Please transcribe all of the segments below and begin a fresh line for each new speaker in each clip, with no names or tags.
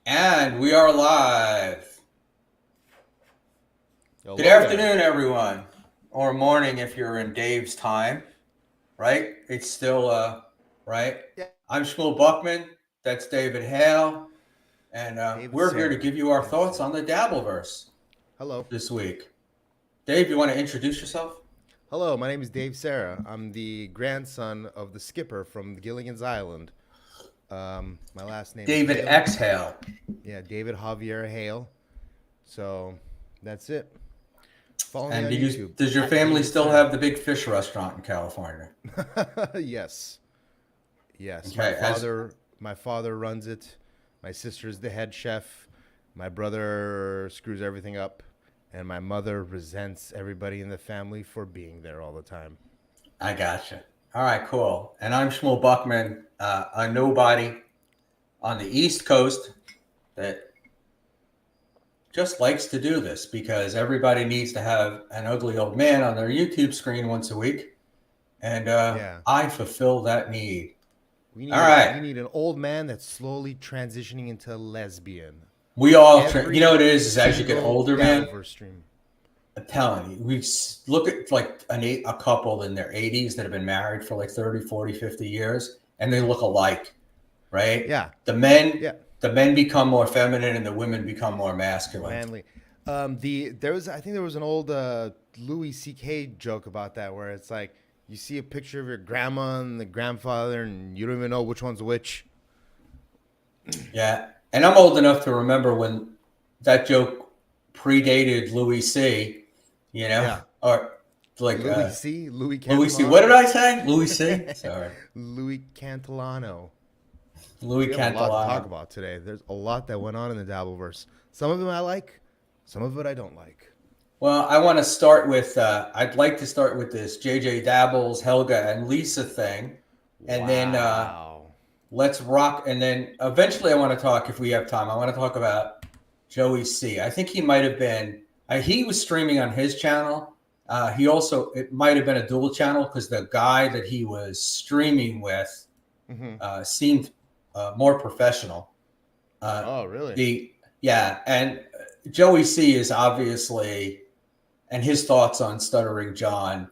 And we are live. Good
Hello there.
afternoon, everyone, or morning if you're in Dave's time, right? It's still, right?
Yeah,
I'm Shmuel Buckman. That's David Hale. And
David
we're here to
Sarah.
give you our
David
thoughts
Sarah.
on the Dabbleverse
Hello.
this week. Dave, you want to introduce yourself?
Hello, my name is Dave Sarah. I'm the grandson of the skipper from Gilligan's Island. My last name is
David
Hale.
Exhale.
Yeah, David Javier Hale. So that's it. Follow me
And
on YouTube
does your
at
family
David
still
Sarah.
have the big fish restaurant in California?
Yes. Yes. My
Okay, as
father my father runs it. My sister's the head chef. My brother screws everything up. And my mother resents everybody in the family for being there all the time.
I gotcha. All right, cool. And I'm Shmuel Buckman, a nobody on the East Coast that just likes to do this because everybody needs to have an ugly old man on their YouTube screen once a week. And
Yeah.
I fulfill that need.
We
All
need
right.
we need an old man that's slowly transitioning into lesbian.
We all, you know
Every
what it is as you get
single
older, man,
Dabbleverse stream.
I'm telling you, look at like a couple in their 80s that have been married for like 30, 40, 50 years, and they look alike, right?
Yeah.
The men,
Yeah.
the men become more feminine and the women become more masculine.
Manly. I think there was an old Louis C.K. joke about that where it's like you see a picture of your grandma and the grandfather and you don't even know which one's which.
Yeah. And I'm old enough to remember when that joke predated Louis C, you know,
Yeah.
or like
Louis
Louis C. What did
Cantillano.
I say? Louis C. Sorry.
Louis Cantillano.
Louis
We have a lot to talk
Cantillano.
about today. There's a lot that went on in the Dabbleverse. Some of them I like, some of it I don't like.
Well, I want to start with, I'd like to start with this JJ Dabbles, Helga, and Lisa thing. And then
Wow.
let's rock. And then eventually I want to talk, if we have time, I want to talk about Joey C. I think he might have been, he was streaming on his channel. He also, it might have been a dual channel because the guy that he was streaming with
Hmm.
seemed more professional. Uh,
Oh, really?
the Yeah, and Joey C is obviously, and his thoughts on Stuttering John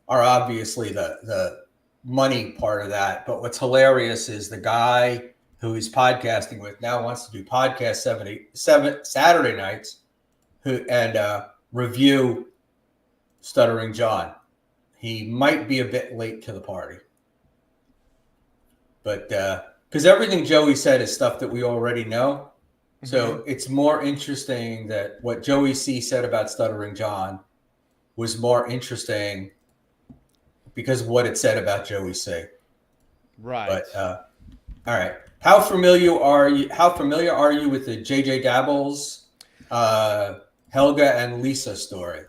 are obviously the money part of that. But what's hilarious is the guy who he's podcasting with now wants to do podcast 77 Saturday nights who and review Stuttering John. He might be a bit late to the party, but because everything Joey said is stuff that we already know.
Hmm.
So it's more interesting that what Joey C said about Stuttering John was more interesting because of what it said about Joey C.
Right.
But all right, how familiar are you? How familiar are you with the JJ Dabbles, uh, Helga and Lisa story?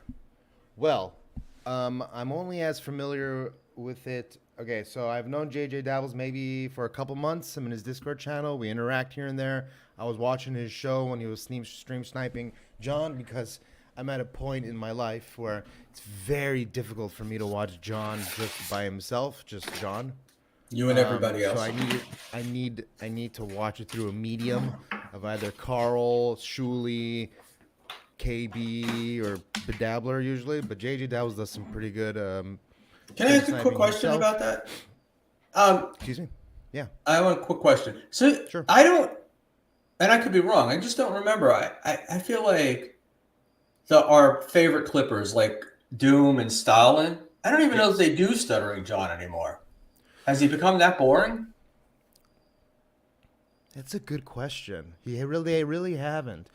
Well, I'm only as familiar with it. Okay, so I've known JJ Dabbles maybe for a couple months. I'm in his Discord channel. We interact here and there. I was watching his show when he was stream sniping John because I'm at a point in my life where it's very difficult for me to watch John just by himself, just John.
You and everybody
So
else.
I need to watch it through a medium of either Carl, Shuli, KB, or Bedabbler usually. But JJ Dabbles does some pretty good
Can I
stream
ask a quick
sniping
question
himself.
about that? Um,
Excuse me. Yeah,
I have a quick question. So
sure.
I don't, and I could be wrong. I just don't remember. I feel like our favorite clippers like Doom and Stalin. I don't even know if
Yes.
they do Stuttering John anymore. Has he become that boring?
That's a good question. They really haven't.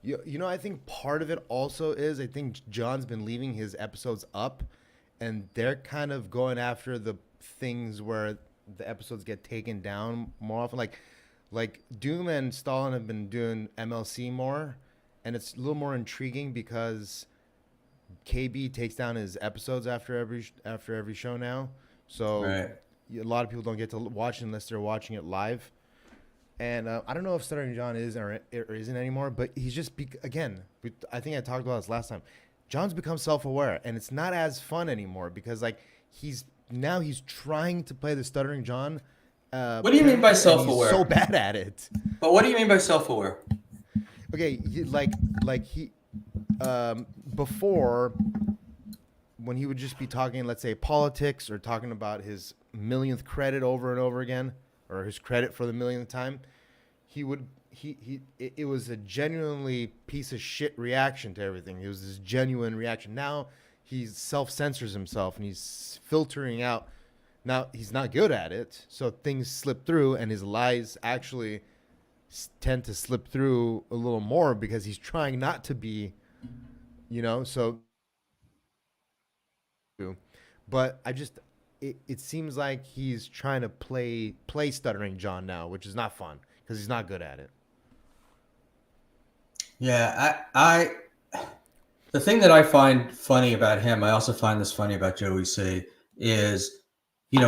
You know, I think part of it also is I think John's been leaving his episodes up, and they're kind of going after the things where the episodes get taken down more often. Like Doom and Stalin have been doing MLC more, and it's a little more intriguing because KB takes down his episodes after every show now. So
Right.
a lot of people don't get to watch it unless they're watching it live. And I don't know if Stuttering John is or isn't anymore, but he's just again. I think I talked about this last time. John's become self-aware, and it's not as fun anymore because like he's trying to play the Stuttering John
What do you mean by
character, and he's
self-aware?
so bad at it.
But what do you mean by self-aware?
Okay, like he before, when he would just be talking, let's say, politics, or talking about his millionth credit over and over again, or his credit for the millionth time, he would it was a genuinely piece of shit reaction to everything. It was this genuine reaction. Now he self-censors himself and he's filtering out. Now he's not good at it, so things slip through, and his lies actually tend to slip through a little more because he's trying not to be, so. But it seems like he's trying to play Stuttering John now, which is not fun because he's not good at it.
Yeah, the thing that I find funny about him, I also find this funny about Joey C, is,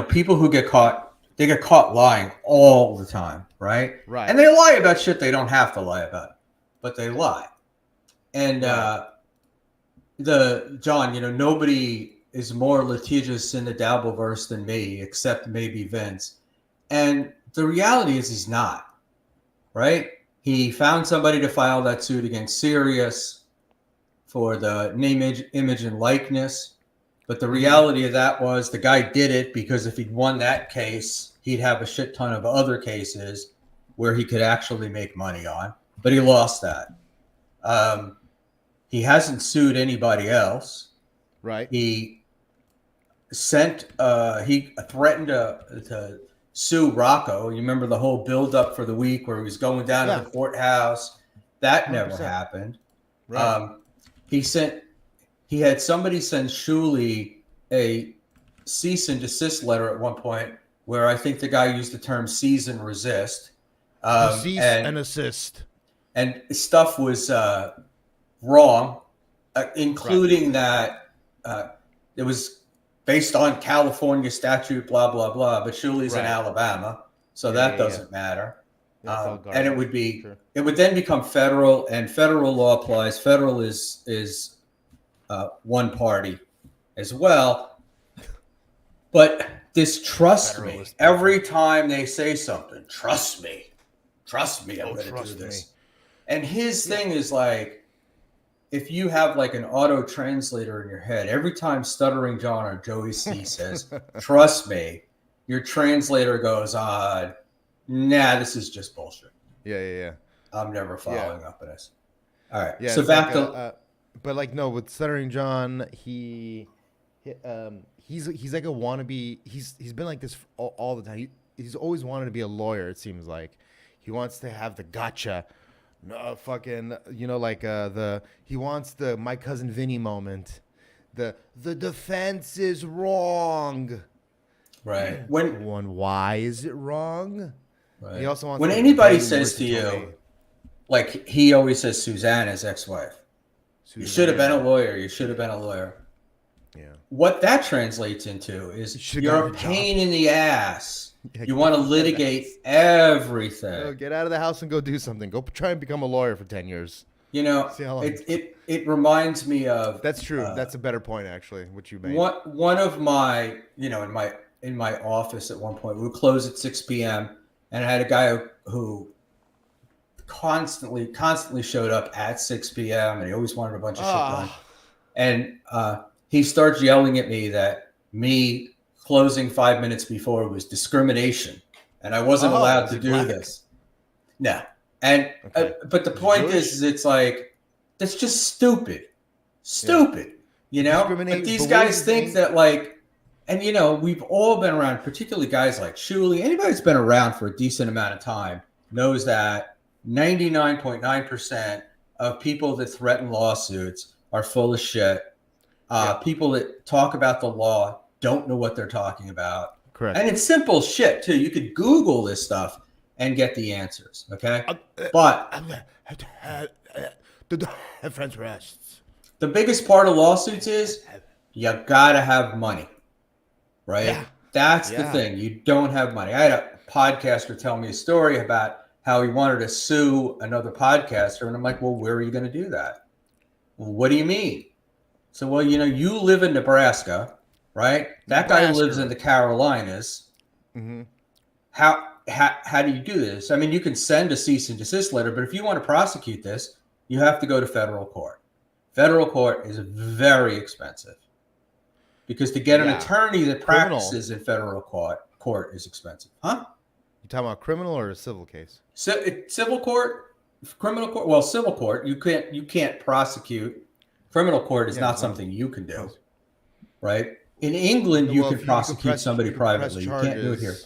people who get caught, they get caught lying all the time, right?
Right.
And they lie about shit they don't have to lie about, but they lie. And John, nobody is more litigious in the Dabbleverse than me, except maybe Vince. And the reality is he's not, right? He found somebody to file that suit against Sirius for the name, image, and likeness. But the reality of that was the guy did it because if he'd won that case, he'd have a shit ton of other cases where he could actually make money on. But he lost that. He hasn't sued anybody else.
Right.
He he threatened to sue Rocco. You remember the whole build-up for the week where he was going down to the courthouse? That 100%. Never happened. Right. He had somebody send Shuli a cease and desist letter at one point where I think the guy used the term cease and resist.
Cease and assist.
And stuff was wrong, including that it was based on California statute, blah, blah, blah. But Shuli's in Alabama, so that doesn't matter. And it would be, it would then become federal, and federal law applies. Federal is one party as well. But this trust me, every time they say something, trust me, I'm going to do this. And his thing is like, if you have like an auto translator in your head, every time Stuttering John or Joey C says, trust me, your translator goes on, nah, this is just bullshit.
Yeah.
I'm never following up on this. All right.
Yeah,
so back
like
to...
but like, no, with Stuttering John, he's like a wannabe. He's been like this all the time. He's always wanted to be a lawyer, it seems like. He wants to have the gotcha. No, fucking, he wants the My Cousin Vinny moment. The defense is wrong.
Right.
Why is it wrong?
Right.
He also wants
when anybody says to you, like he always says, Susanna's ex-wife, you should have been a lawyer. You should have been a lawyer.
Yeah.
What that translates into is you're a pain in the ass. You want to litigate everything.
Get out of the house and go do something. Go try and become a lawyer for 10 years.
It reminds me of...
That's true. That's a better point, actually, which you made.
One of my, in my office at one point, we would close at 6 p.m. and I had a guy who constantly showed up at 6 p.m. and he always wanted a bunch of shit done. And he starts yelling at me that me closing 5 minutes before was discrimination, and I wasn't allowed to do this. No, and but the point is, it's like that's just stupid. But these guys think that like, and we've all been around, particularly guys like Shuli. Anybody that's been around for a decent amount of time knows that 99.9% of people that threaten lawsuits are full of shit. People that talk about the law don't know what they're talking about.
Correct.
And it's simple shit too. You could Google this stuff and get the answers. Okay. But
the French rests.
The biggest part of lawsuits is you gotta have money, right? Yeah. That's the thing. You don't have money. I had a podcaster tell me a story about how he wanted to sue another podcaster. And I'm like, well, where are you going to do that? Well, what do you mean? So, well, you live in Nebraska. Right? That guy lives in the Carolinas. Mm-hmm. how do you do this? I mean, you can send a cease and desist letter, but if you want to prosecute this, you have to go to federal court. Federal court is very expensive because to get an attorney that practices in federal court is expensive. Huh?
You talking about criminal or a civil case?
So civil court, criminal court. Well, civil court, you can't prosecute. Criminal court is not something you can do, right? In England, you can prosecute somebody privately. You can't do it here.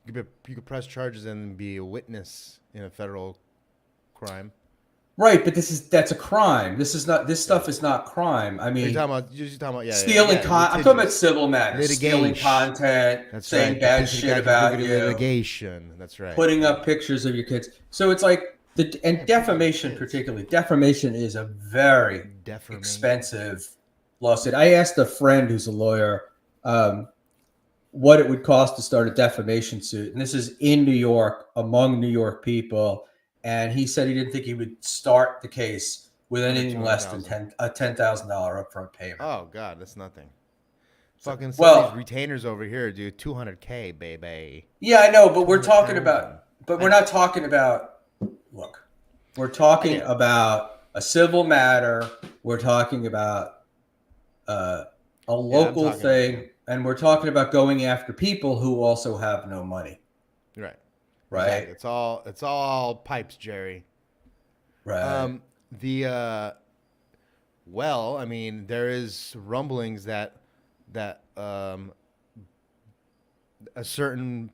You could press charges and be a witness in a federal crime.
Right, but that's a crime. This stuff is not crime. I mean,
you're talking about
stealing content. I'm talking about civil matters.
Litigation.
Stealing content, saying bad shit about you.
Litigation. That's right.
Putting up pictures of your kids. So it's like and defamation particularly. Defamation is a very expensive lawsuit. I asked a friend who's a lawyer what it would cost to start a defamation suit, and this is in New York among New York people. And he said he didn't think he would start the case with anything less than $10,000 upfront payment.
Oh God, that's nothing. Fucking some of these retainers over here do $200K, baby.
Yeah, I know, but we're talking about. But we're not talking about. Look, we're talking about a civil matter. We're talking about a local thing, and we're talking about going after people who also have no money.
Right.
Right.
Exactly. It's all pipes, Jerry.
Right.
Well, I mean, there is rumblings that a certain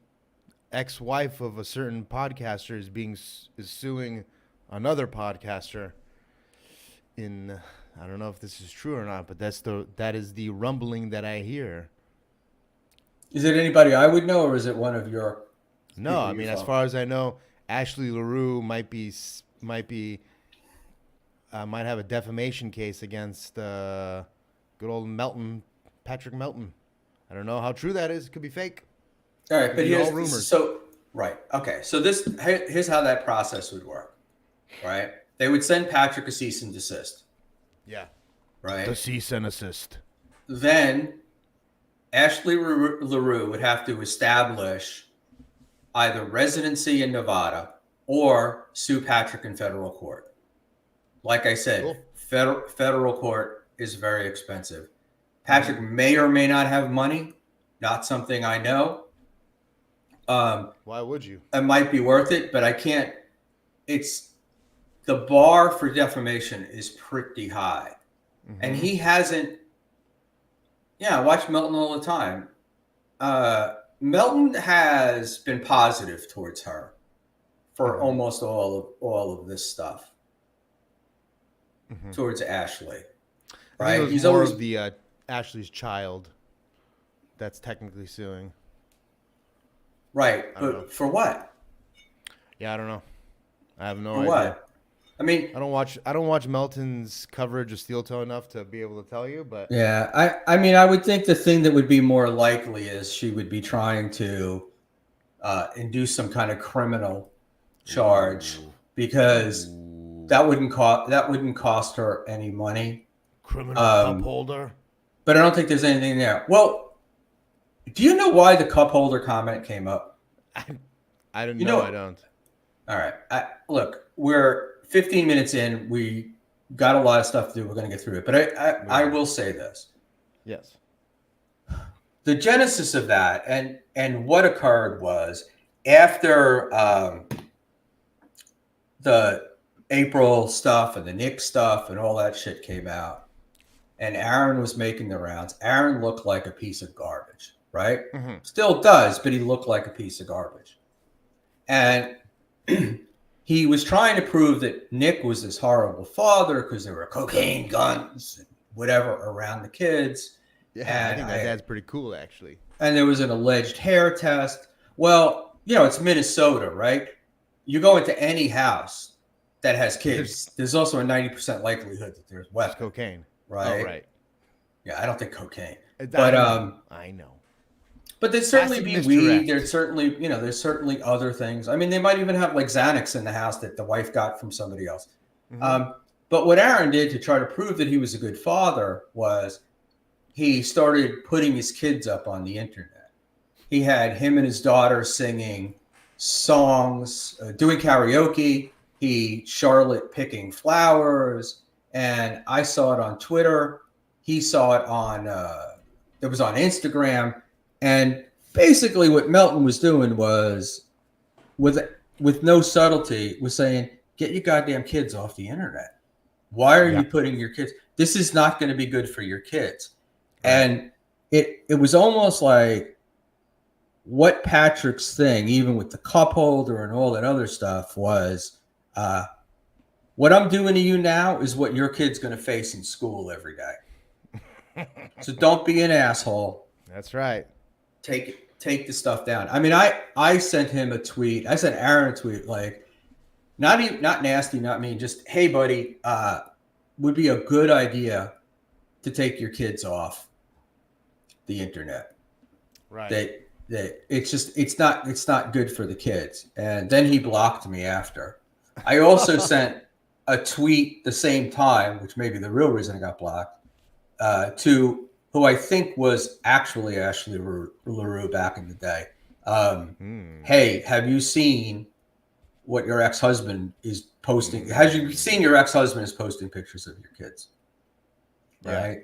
ex-wife of a certain podcaster is suing another podcaster. I don't know if this is true or not, but that is the rumbling that I hear.
Is it anybody I would know, or is it one of your?
No, I mean, as far as I know, Ashley LaRue might have a defamation case against good old Patrick Melton. I don't know how true that is. It could be fake.
All right, but here's rumors. Right. Okay. So here's how that process would work. Right. They would send Patrick a cease and desist.
Yeah.
Right.
The cease and desist.
Then Ashley LaRue would have to establish either residency in Nevada or sue Patrick in federal court. Like I said, cool. Federal court is very expensive. Patrick may or may not have money. Not something I know.
Why would you?
It might be worth it, but I can't. It's the bar for defamation is pretty high. Mm-hmm. And he hasn't. Yeah, I watch Melton all the time. Melton has been positive towards her for almost all of this stuff towards Ashley, right?
He's more of the Ashley's child that's technically suing,
right? But for what?
Yeah, I don't know. I have no idea.
What? I mean,
I don't watch Melton's coverage of Steel Toe enough to be able to tell you, but
yeah, I mean, I would think the thing that would be more likely is she would be trying to induce some kind of criminal charge because that wouldn't cost her any money.
Criminal cup holder.
But I don't think there's anything there. Well, do you know why the cup holder comment came up?
I don't know. I don't.
All right. Look, we're 15 minutes in. We got a lot of stuff to do. We're going to get through it. But I will say this.
Yes.
The genesis of that and what occurred was after the April stuff and the Nick stuff and all that shit came out, and Aaron was making the rounds. Aaron looked like a piece of garbage, right? Mm-hmm. Still does, but he looked like a piece of garbage. And he was trying to prove that Nick was this horrible father because there were cocaine, guns, and whatever around the kids.
Yeah, and I think that dad's pretty cool, actually.
And there was an alleged hair test. Well, it's Minnesota, right? You go into any house that has kids, there's also a 90% likelihood that there's weapons.
Cocaine.
Right?
Oh, right.
Yeah, I don't think cocaine.
But I know.
But there'd certainly be weed. There's certainly other things. I mean, they might even have like Xanax in the house that the wife got from somebody else. Mm-hmm. But what Aaron did to try to prove that he was a good father was he started putting his kids up on the internet. he had him and his daughter singing songs, doing karaoke. Charlotte picking flowers, and I saw it on Twitter. He saw it on it was on Instagram, and basically what Melton was doing was with no subtlety was saying, get your goddamn kids off the internet. Why are you putting your kids? This is not going to be good for your kids. And it was almost like what Patrick's thing, even with the cup holder and all that other stuff, was what I'm doing to you now is what your kid's going to face in school every day. So don't be an asshole.
That's right.
Take the stuff down. I mean, I sent him a tweet. I sent Aaron a tweet, like, not nasty, not mean, just, hey buddy, would be a good idea to take your kids off the internet.
Right.
That it's not good for the kids. And then he blocked me after. I also sent a tweet the same time, which may be the real reason I got blocked, to who I think was actually Ashley LaRue back in the day. Hey, have you seen what your ex-husband is posting? Have you seen your ex-husband is posting pictures of your kids? Right?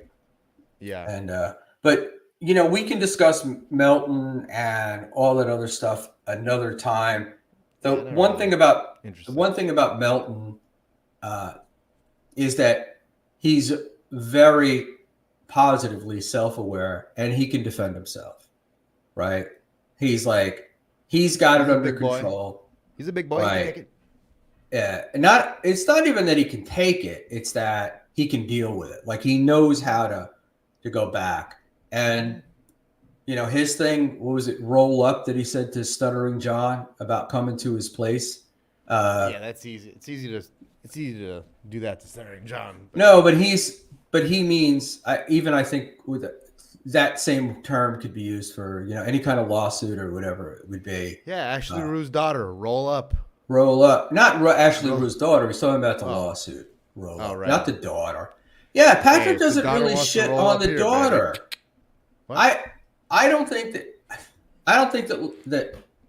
Yeah.
And but you know, we can discuss Melton and all that other stuff another time. The one thing about Melton is that he's very positively self-aware and he can defend himself, right? He's got it under control.
He's a big boy.
Right.
He can take it.
Yeah. It's not even that he can take it. It's that he can deal with it. Like, he knows how to go back. And, you know, his thing, what was it? Roll up that he said to Stuttering John about coming to his place.
Yeah, that's easy. It's easy to do that to Stuttering John.
No, but he means, I think with that same term could be used for, you know, any kind of lawsuit or whatever it would be.
Yeah, Ashley LaRue's daughter, roll up.
Roll up. Not Ashley LaRue's daughter. He's talking about the lawsuit. Roll up. Right. Not the daughter. Yeah, Patrick doesn't really shit on the daughter. I don't think that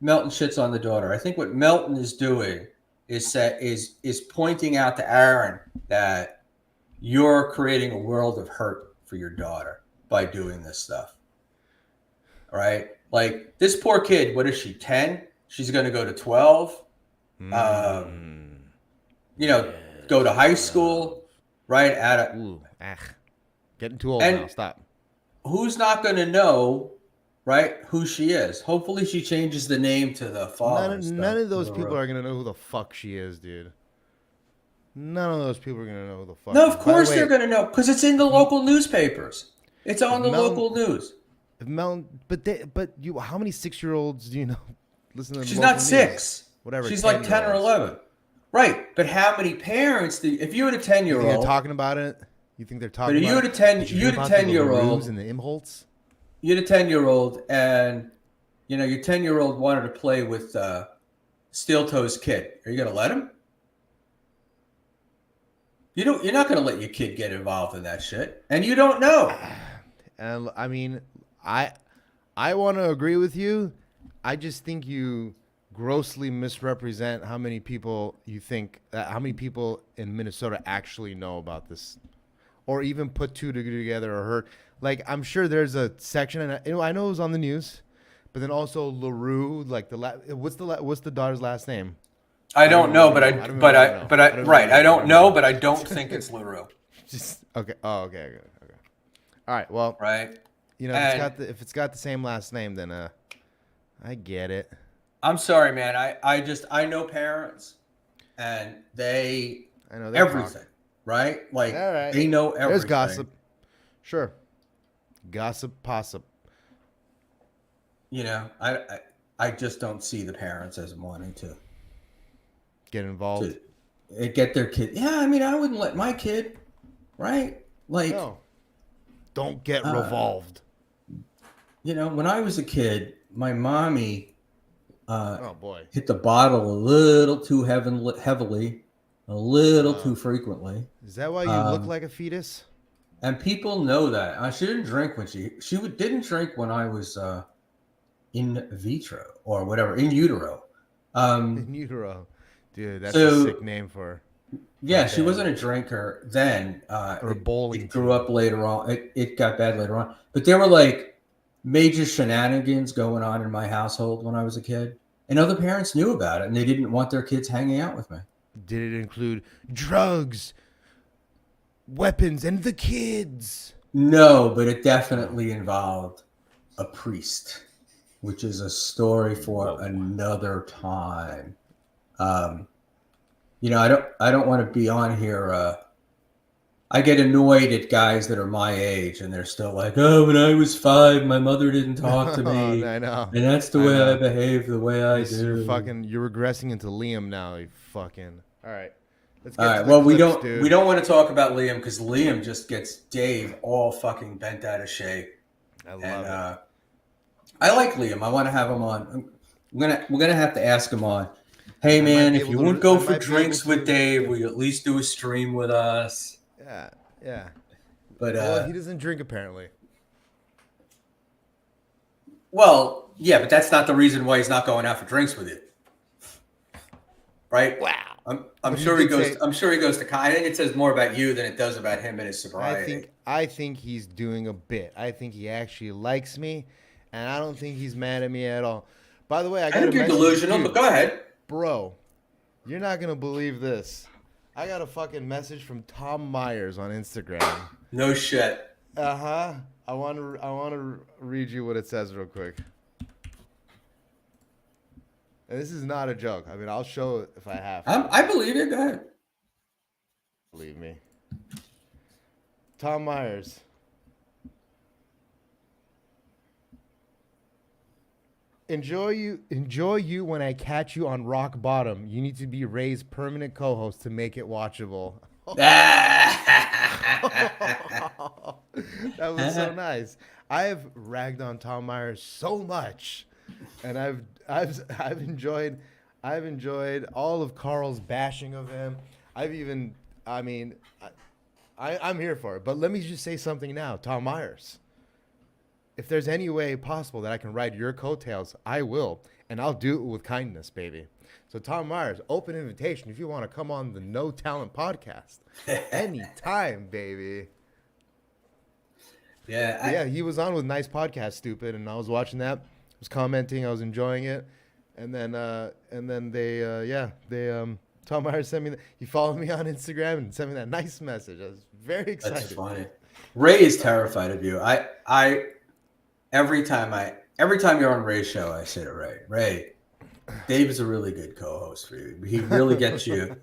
Melton shits on the daughter. I think what Melton is doing is pointing out to Aaron that you're creating a world of hurt for your daughter by doing this stuff. All right? Like, this poor kid, what is she, 10? She's going to go to 12. You know, go to high school, right?
Getting too old now. Stop.
Who's not going to know, right, who she is? Hopefully she changes the name to the father.
None of those people are going to know who the fuck she is, dude. None of those people are going to know who the fuck.
No, of course they're going to know, because it's in the local newspapers. It's on the local news.
How many 6-year-olds do you know listen to?
She's not 6.
Whatever.
She's like 10 or 11. Right, but how many parents if you had a 10-year-old,
they're talking about it? You think they're talking?
But you had a 10-year-old
and the Imholtz.
You had a 10-year-old, and you know your 10-year-old wanted to play with Steel Toes Kid. Are you going to let him? You're not going to let your kid get involved in that shit, and you don't know.
And I mean, I want to agree with you. I just think you grossly misrepresent how many people how many people in Minnesota actually know about this, or even put two together or heard. Like, I'm sure there's a section, and I know it was on the news, but then also LaRue, like what's the daughter's last name?
I don't know, but I don't know, but I don't think it's LaRue.
Just okay. Oh, okay. All right. Well,
right.
You know, if it's got the same last name, then I get it.
I'm sorry, man. I know parents, and I know everything, right? Like, they know everything.
There's gossip. Sure. Gossip, possible.
You know, I just don't see the parents as wanting to
get involved.
To get their kid. Yeah, I mean, I wouldn't let my kid, right? Like,
no. Don't get revolved.
You know, when I was a kid, my mommy
oh boy,
hit the bottle a little too heavily, a little too frequently.
Is that why you look like a fetus?
And people know that. She didn't drink when she didn't drink when I was in vitro or whatever, in utero.
In utero. Dude, that's a
So
sick name for a
yeah, she
band
wasn't a drinker then.
or a bowling
It grew
team.
up later on. It got bad later on. But there were like major shenanigans going on in my household when I was a kid. And other parents knew about it and they didn't want their kids hanging out with me.
Did it include drugs, weapons, and the kids?
No, but it definitely involved a priest, which is a story for
Whoa.
another time. Um, I don't want to be on here. I get annoyed at guys that are my age and they're still like, "Oh, when I was 5, my mother didn't talk to me,
I know.
and that's the
I
way I
know.
behave, the way I
You're
do."
you're regressing into Liam now. You fucking. All right. Let's
All
get
right.
to the
Well,
clips, dude.
we don't want to talk about Liam because Liam just gets Dave all fucking bent out of shape.
I love
And
it.
I like Liam. I want to have him on. We're gonna have to ask him on. Hey
I might
man,
be
if
able
you
to-
won't go
I
for
might be able
drinks with
to-
Dave, will you at least do a stream with us?
Yeah. Yeah.
But
Well, he doesn't drink apparently.
well, yeah, but that's not the reason why he's not going out for drinks with you, right?
Wow.
I'm
But he
sure he
did
goes.
say-
I'm sure he goes to. I think it says more about you than it does about him and his
I
sobriety.
think he's doing a bit. I think he actually likes me, and I don't think he's mad at me at all. By the way,
I think you're
message-
delusional,
dude,
but go ahead.
bro. You're not gonna believe this. I got a fucking message from Tom Myers on Instagram.
No shit.
I want to read you what it says real quick. And this is not a joke. I mean, I'll show it if I have to.
I believe you. Go ahead.
Believe me. Tom Myers. Enjoy you when I catch you on rock bottom. You need to be Ray's permanent co-host to make it watchable. That was so nice. I have ragged on Tom Myers so much, and I've enjoyed all of Carl's bashing of him. I'm here for it. But let me just say something now, Tom Myers. If there's any way possible that I can ride your coattails, I will, and I'll do it with kindness, baby. So Tom Myers, open invitation if you want to come on the No Talent podcast. Anytime, baby.
Yeah.
He was on with Nice Podcast, Stupid, and I was watching that. I was commenting, I was enjoying it, and then Tom Myers sent me. He followed me on Instagram and sent me that nice message. I was very excited.
That's funny. Ray is terrified of you. I every time you're on Ray's show, I say to Ray, Dave is a really good co-host for you. He really gets you.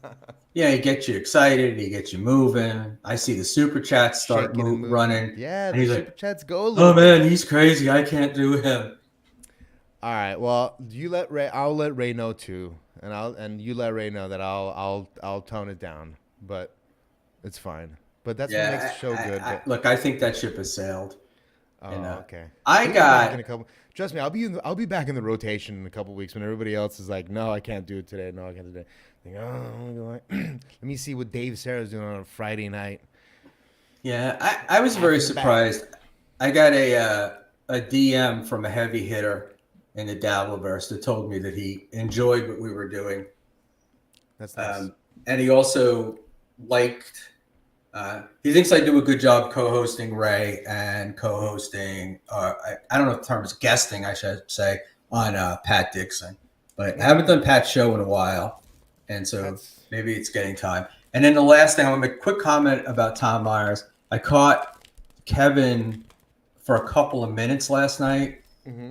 Yeah, he gets you excited. He gets you moving. I see the super chats start
Shaking and moving.
running.
Yeah,
and
the
he's
super
like,
chats go.
"Oh man, he's crazy. I can't do him."
All right. Well, you let Ray. I'll let Ray know too, and you let Ray know that I'll tone it down, but it's fine. But that's what makes the show good.
Look, I think that ship has sailed.
Oh, okay.
I
We'll be back
got.
in a couple. Trust me, I'll be back in the rotation in a couple weeks when everybody else is like, no, I can't do it today. No, I can't do it today. Let me see what Dave Sarah's doing on a Friday night.
Yeah, I was very surprised. I got a DM from a heavy hitter in the Dabbleverse that told me that he enjoyed what we were doing.
That's nice.
And he also liked. He thinks I do a good job co-hosting Ray and co-hosting. I don't know if the term is guesting, I should say, on Pat Dixon. But I haven't done Pat's show in a while, and so maybe it's getting time. And then the last thing, I want to make a quick comment about Tom Myers. I caught Kevin for a couple of minutes last night,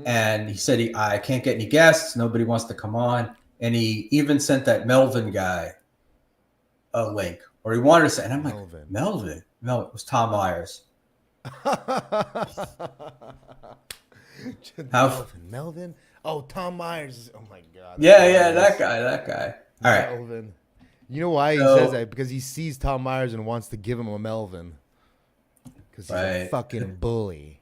and he said I can't get any guests. Nobody wants to come on, and he even sent that Melvin guy a link. Or he wanted to say, and I'm like, Melvin. No, it was Tom Myers.
Melvin? Oh, Tom Myers. Oh my God.
Yeah, that guy. All right.
Melvin. You know why he says that? Because he sees Tom Myers and wants to give him a Melvin. Because he's a fucking bully.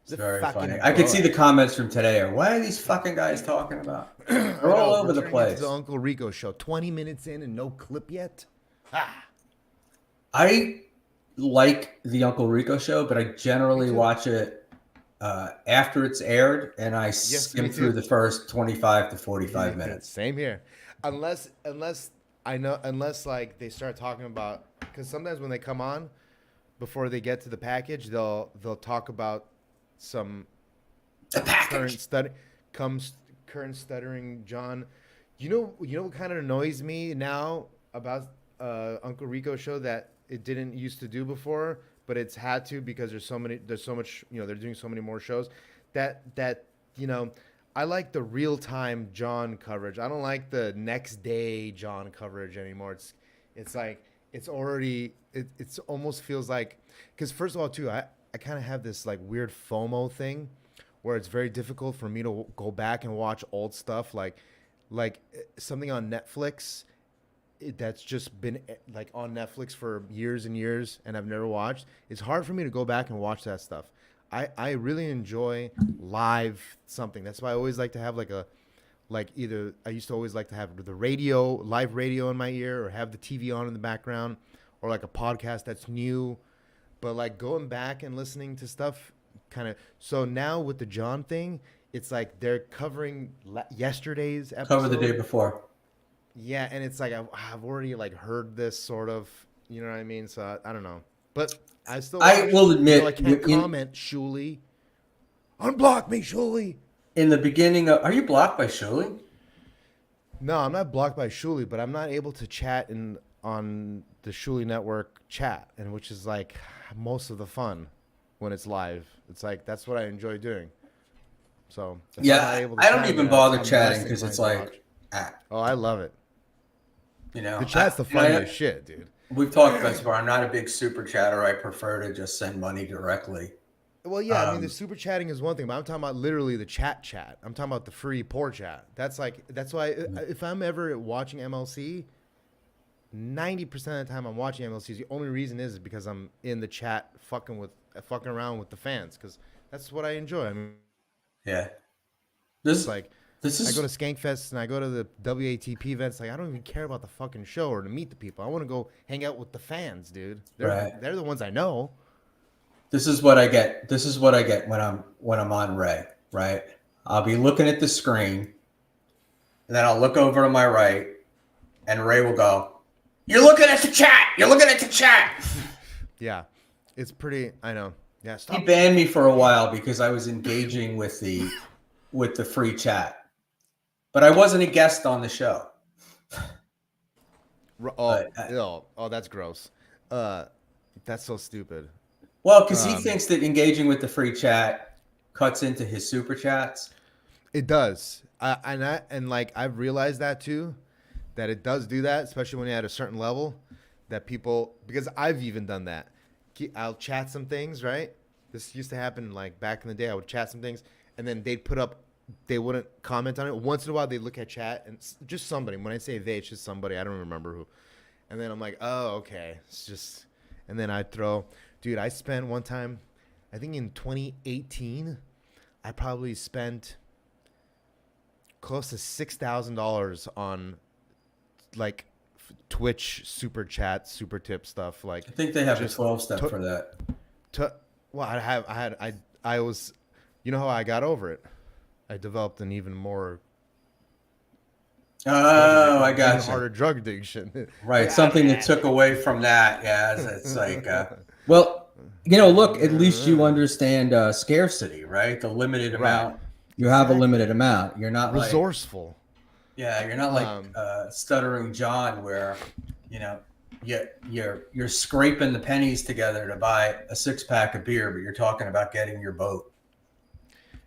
It's very funny. I could see the comments from today. What are these fucking guys talking about? They're all over the place.
The Uncle Rico show. 20 minutes in and no clip yet?
I like the Uncle Rico show, but I generally watch it after it's aired, and I
Yes, me
skim through
too.
the first 25 to 45 minutes.
Same here. Unless I know, unless like they start talking about, because sometimes when they come on, before they get to the package, they'll talk about some
The
current
package.
study comes current stuttering John. You know what kind of annoys me now about Uncle Rico show that it didn't used to do before, but it's had to because there's so much, they're doing so many more shows that you know I like the real time John coverage. I don't like the next day John coverage anymore. It's like it's almost feels like, because first of all too, I kind of have this like weird FOMO thing where it's very difficult for me to go back and watch old stuff like something on Netflix that's just been like on Netflix for years and years and I've never watched. It's hard for me to go back and watch that stuff. I really enjoy live something. That's why I always like to have either I used to always like to have the live radio in my ear, or have the TV on in the background, or like a podcast that's new. But like going back and listening to stuff kind of, so now with the John thing, it's like they're covering yesterday's
Cover the day
episode.
before.
Yeah, and it's like I've already like heard this sort of, you know what I mean? So I don't know, but I still
I
watch.
will
Even though I
admit,
can't comment, Shuli, unblock me, Shuli.
in the beginning of, are you blocked by Shirley?
No, I'm not blocked by Shuli, but I'm not able to chat in on the Shuli network chat, and which is like most of the fun when it's live. It's like that's what I enjoy doing. So if I'm not
Yeah,
able to
I don't
chat,
even
then
bother
I'm
chatting
less
because it's
inclined to watch.
like, ah,
Oh, I love it.
you know,
The chat's the funniest shit, dude.
we've talked about this before. I'm not a big super chatter. I prefer to just send money directly.
Well, yeah, I mean, the
Um,
super chatting is one thing, but I'm talking about literally the chat. I'm talking about the free poor chat. That's why if I'm ever watching MLC, 90% of the time I'm watching MLC, the only reason is because I'm in the chat fucking around with the fans, because that's what I enjoy. I mean,
yeah,
it's
this
like
this
I go to
is
Skankfest and I go to the WATP events. Like I don't even care about the fucking show or to meet the people. I want to go hang out with the fans, dude.
right.
They're the ones I know.
This is what I get. This is what I get when I'm on Ray. Right. I'll be looking at the screen, and then I'll look over to my right, and Ray will go, "You're looking at the chat. You're looking at the chat."
Yeah, it's pretty. I know. Yeah,
He
stop.
banned me for a while because I was engaging with the free chat, but I wasn't a guest on the show.
Oh,
But
that's gross. That's so stupid.
well, because he
Um,
thinks that engaging with the free chat cuts into his super chats.
it does. And like I've realized that too, that it does do that, especially when you're at a certain level. That people, because I've even done that. I'll chat some things, right? This used to happen like back in the day. I would chat some things, and then they'd put up. They wouldn't comment on it. Once in a while, they look at chat, and just somebody. When I say they, it's just somebody. I don't remember who. And then I'm like, oh, okay. It's just, and then I throw, dude, I spent one time, I think in 2018, I probably spent close to $6,000 on like Twitch super chat, super tip stuff. Like
I think they have a
just
12 step
to,
for that.
to, well, I was, you know how I got over it? I developed an even more
Oh, I
even
got you.
harder drug addiction.
Right. Something that took away from that. Yeah. It's like, well, look, at least you understand scarcity, right? The limited
Right.
amount. You have a
Exactly.
limited amount. You're not like,
Resourceful.
yeah, you're not like
Um,
stuttering John, where, you know, you're scraping the pennies together to buy a 6-pack of beer, but you're talking about getting your boat.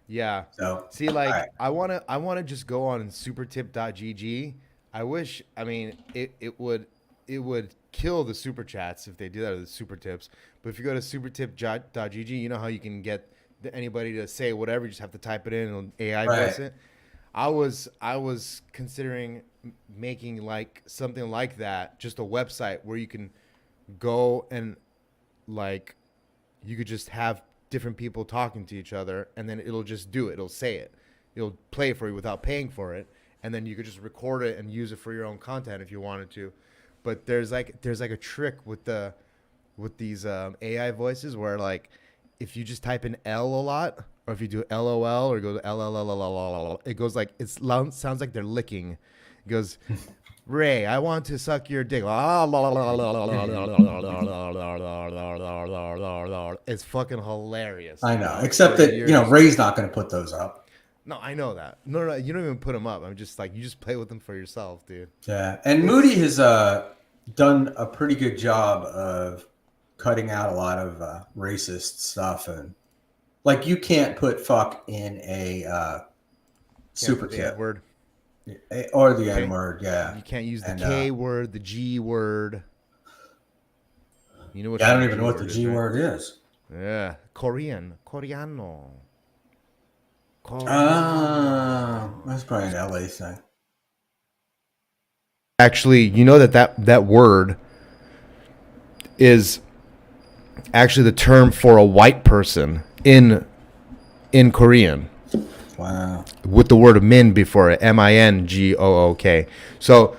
yeah.
So,
See,
all right.
like I wanna just go on supertip.gg. I wish, I mean, it would kill the super chats if they do that, or the super tips. But if you go to supertip.gg, you know how you can get anybody to say whatever. You just have to type it in and AI voice
Right.
it. I was considering making like something like that, just a website where you can go and like you could just have different people talking to each other, and then it'll just do it. It'll say it. It'll play it for you without paying for it, and then you could just record it and use it for your own content if you wanted to. But there's like a trick with these AI voices where like if you just type in L a lot, or if you do LOL or go to LLLLL, it goes like sounds like they're licking. It goes, Ray, I want to suck your dick. It's fucking hilarious.
I know, except that Ray's not going to put those up.
No, I know that. No, you don't even put them up. I'm just like, you just play with them for yourself, dude.
Yeah, and Moody has done a pretty good job of cutting out a lot of racist stuff, and like you can't put fuck in a super kit
word
or the N word. Yeah,
you can't use the K word, the G word. You know what?
Yeah, I don't even know what the G word is.
Yeah, Koreano.
That's probably an LA thing.
Actually, you know that word is actually the term for a white person in Korean.
Wow.
With the word min before it, MINGOOK. So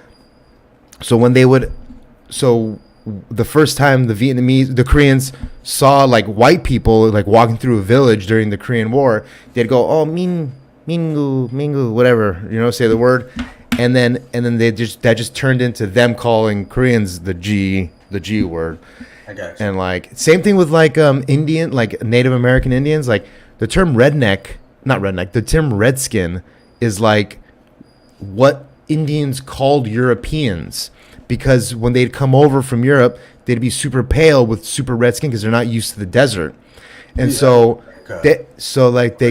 when they would, the first time the Koreans saw like white people like walking through a village during the Korean War, they'd go, oh, mingu, whatever, say the word, and then that just turned into them calling Koreans the G word.
I got you.
And like same thing with like Indian, like Native American Indians, like the term the term redskin is like what Indians called Europeans. Because when they'd come over from Europe, they'd be super pale with super red skin because they're not used to the desert, and so they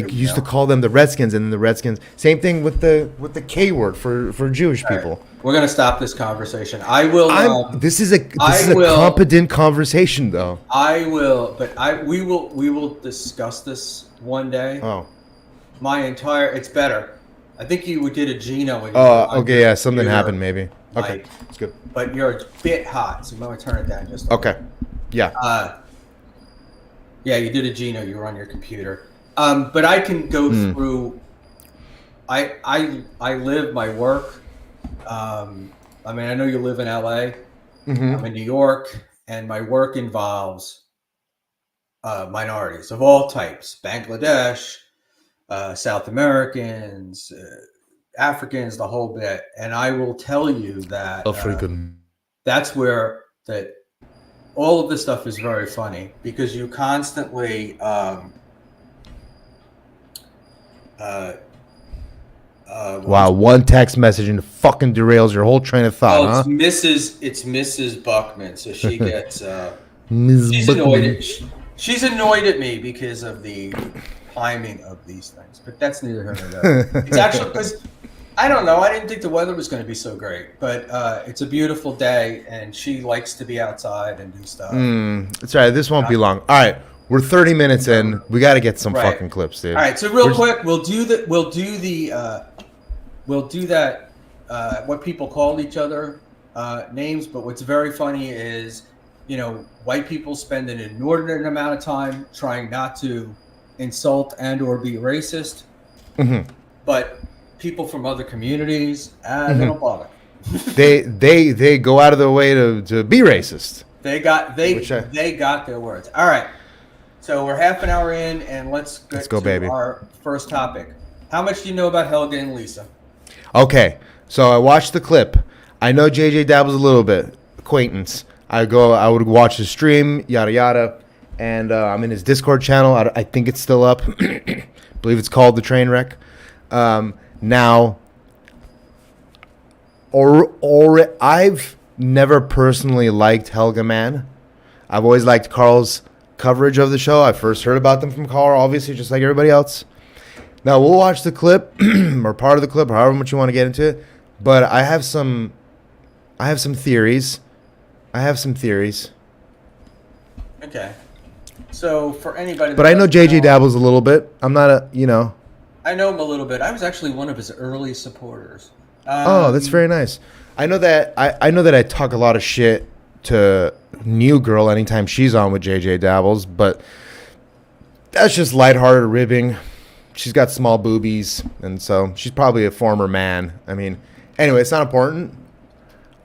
used to call them the Redskins, and then the Redskins. Same thing with the K word for Jewish people.
Right. We're gonna stop this conversation. I will.
This is a competent conversation, though.
I will, but we will discuss this one day.
Oh,
it's better. I think you did a Gino.
Okay, yeah, something happened maybe. Okay, it's good.
But you're a bit hot, so I'm going to turn it down just a
okay. Yeah.
Yeah, you did a Gino. You were on your computer. But I can go through. I live my work. I know you live in LA.
Mm-hmm.
I'm in New York, and my work involves minorities of all types: Bangladesh, South Americans. Africans, the whole bit, and I will tell you that
African.
That's where all of this stuff is very funny because you constantly
wow, one text message and fucking derails your whole train of thought.
It's Mrs. Buckman, so she gets
she's
annoyed. She's annoyed at me because of the timing of these things, but that's neither here nor there. It's actually because I don't know. I didn't think the weather was going to be so great, but it's a beautiful day, and she likes to be outside and do stuff.
That's right. This won't be long. All right, we're 30 minutes in. We got to get some fucking clips, dude.
All right, so real quick, we'll do that. What people call each other names, but what's very funny is, white people spend an inordinate amount of time trying not to insult and or be racist, but people from other communities, they don't bother.
they go out of their way to be racist.
They got their words. All right, so we're half an hour in, and let's go, baby. Our first topic. How much do you know about Helga and Lisa?
Okay, so I watched the clip. I know JJ dabbles a little bit, acquaintance. I would watch his stream, yada yada, and I'm in his Discord channel. I think it's still up. I believe it's called The Train Wreck. Now, I've never personally liked Helga Man. I've always liked Carl's coverage of the show. I first heard about them from Carl, obviously, just like everybody else. Now, we'll watch the clip, or part of the clip, or however much you want to get into it. But I have some theories.
Okay. So, for anybody...
But I know JJ dabbles a little bit. I'm not
I know him a little bit. I was actually one of his early supporters.
That's very nice. I know that I talk a lot of shit to New Girl anytime she's on with JJ Dabbles, but that's just lighthearted ribbing. She's got small boobies, and so she's probably a former man. I mean, anyway, it's not important.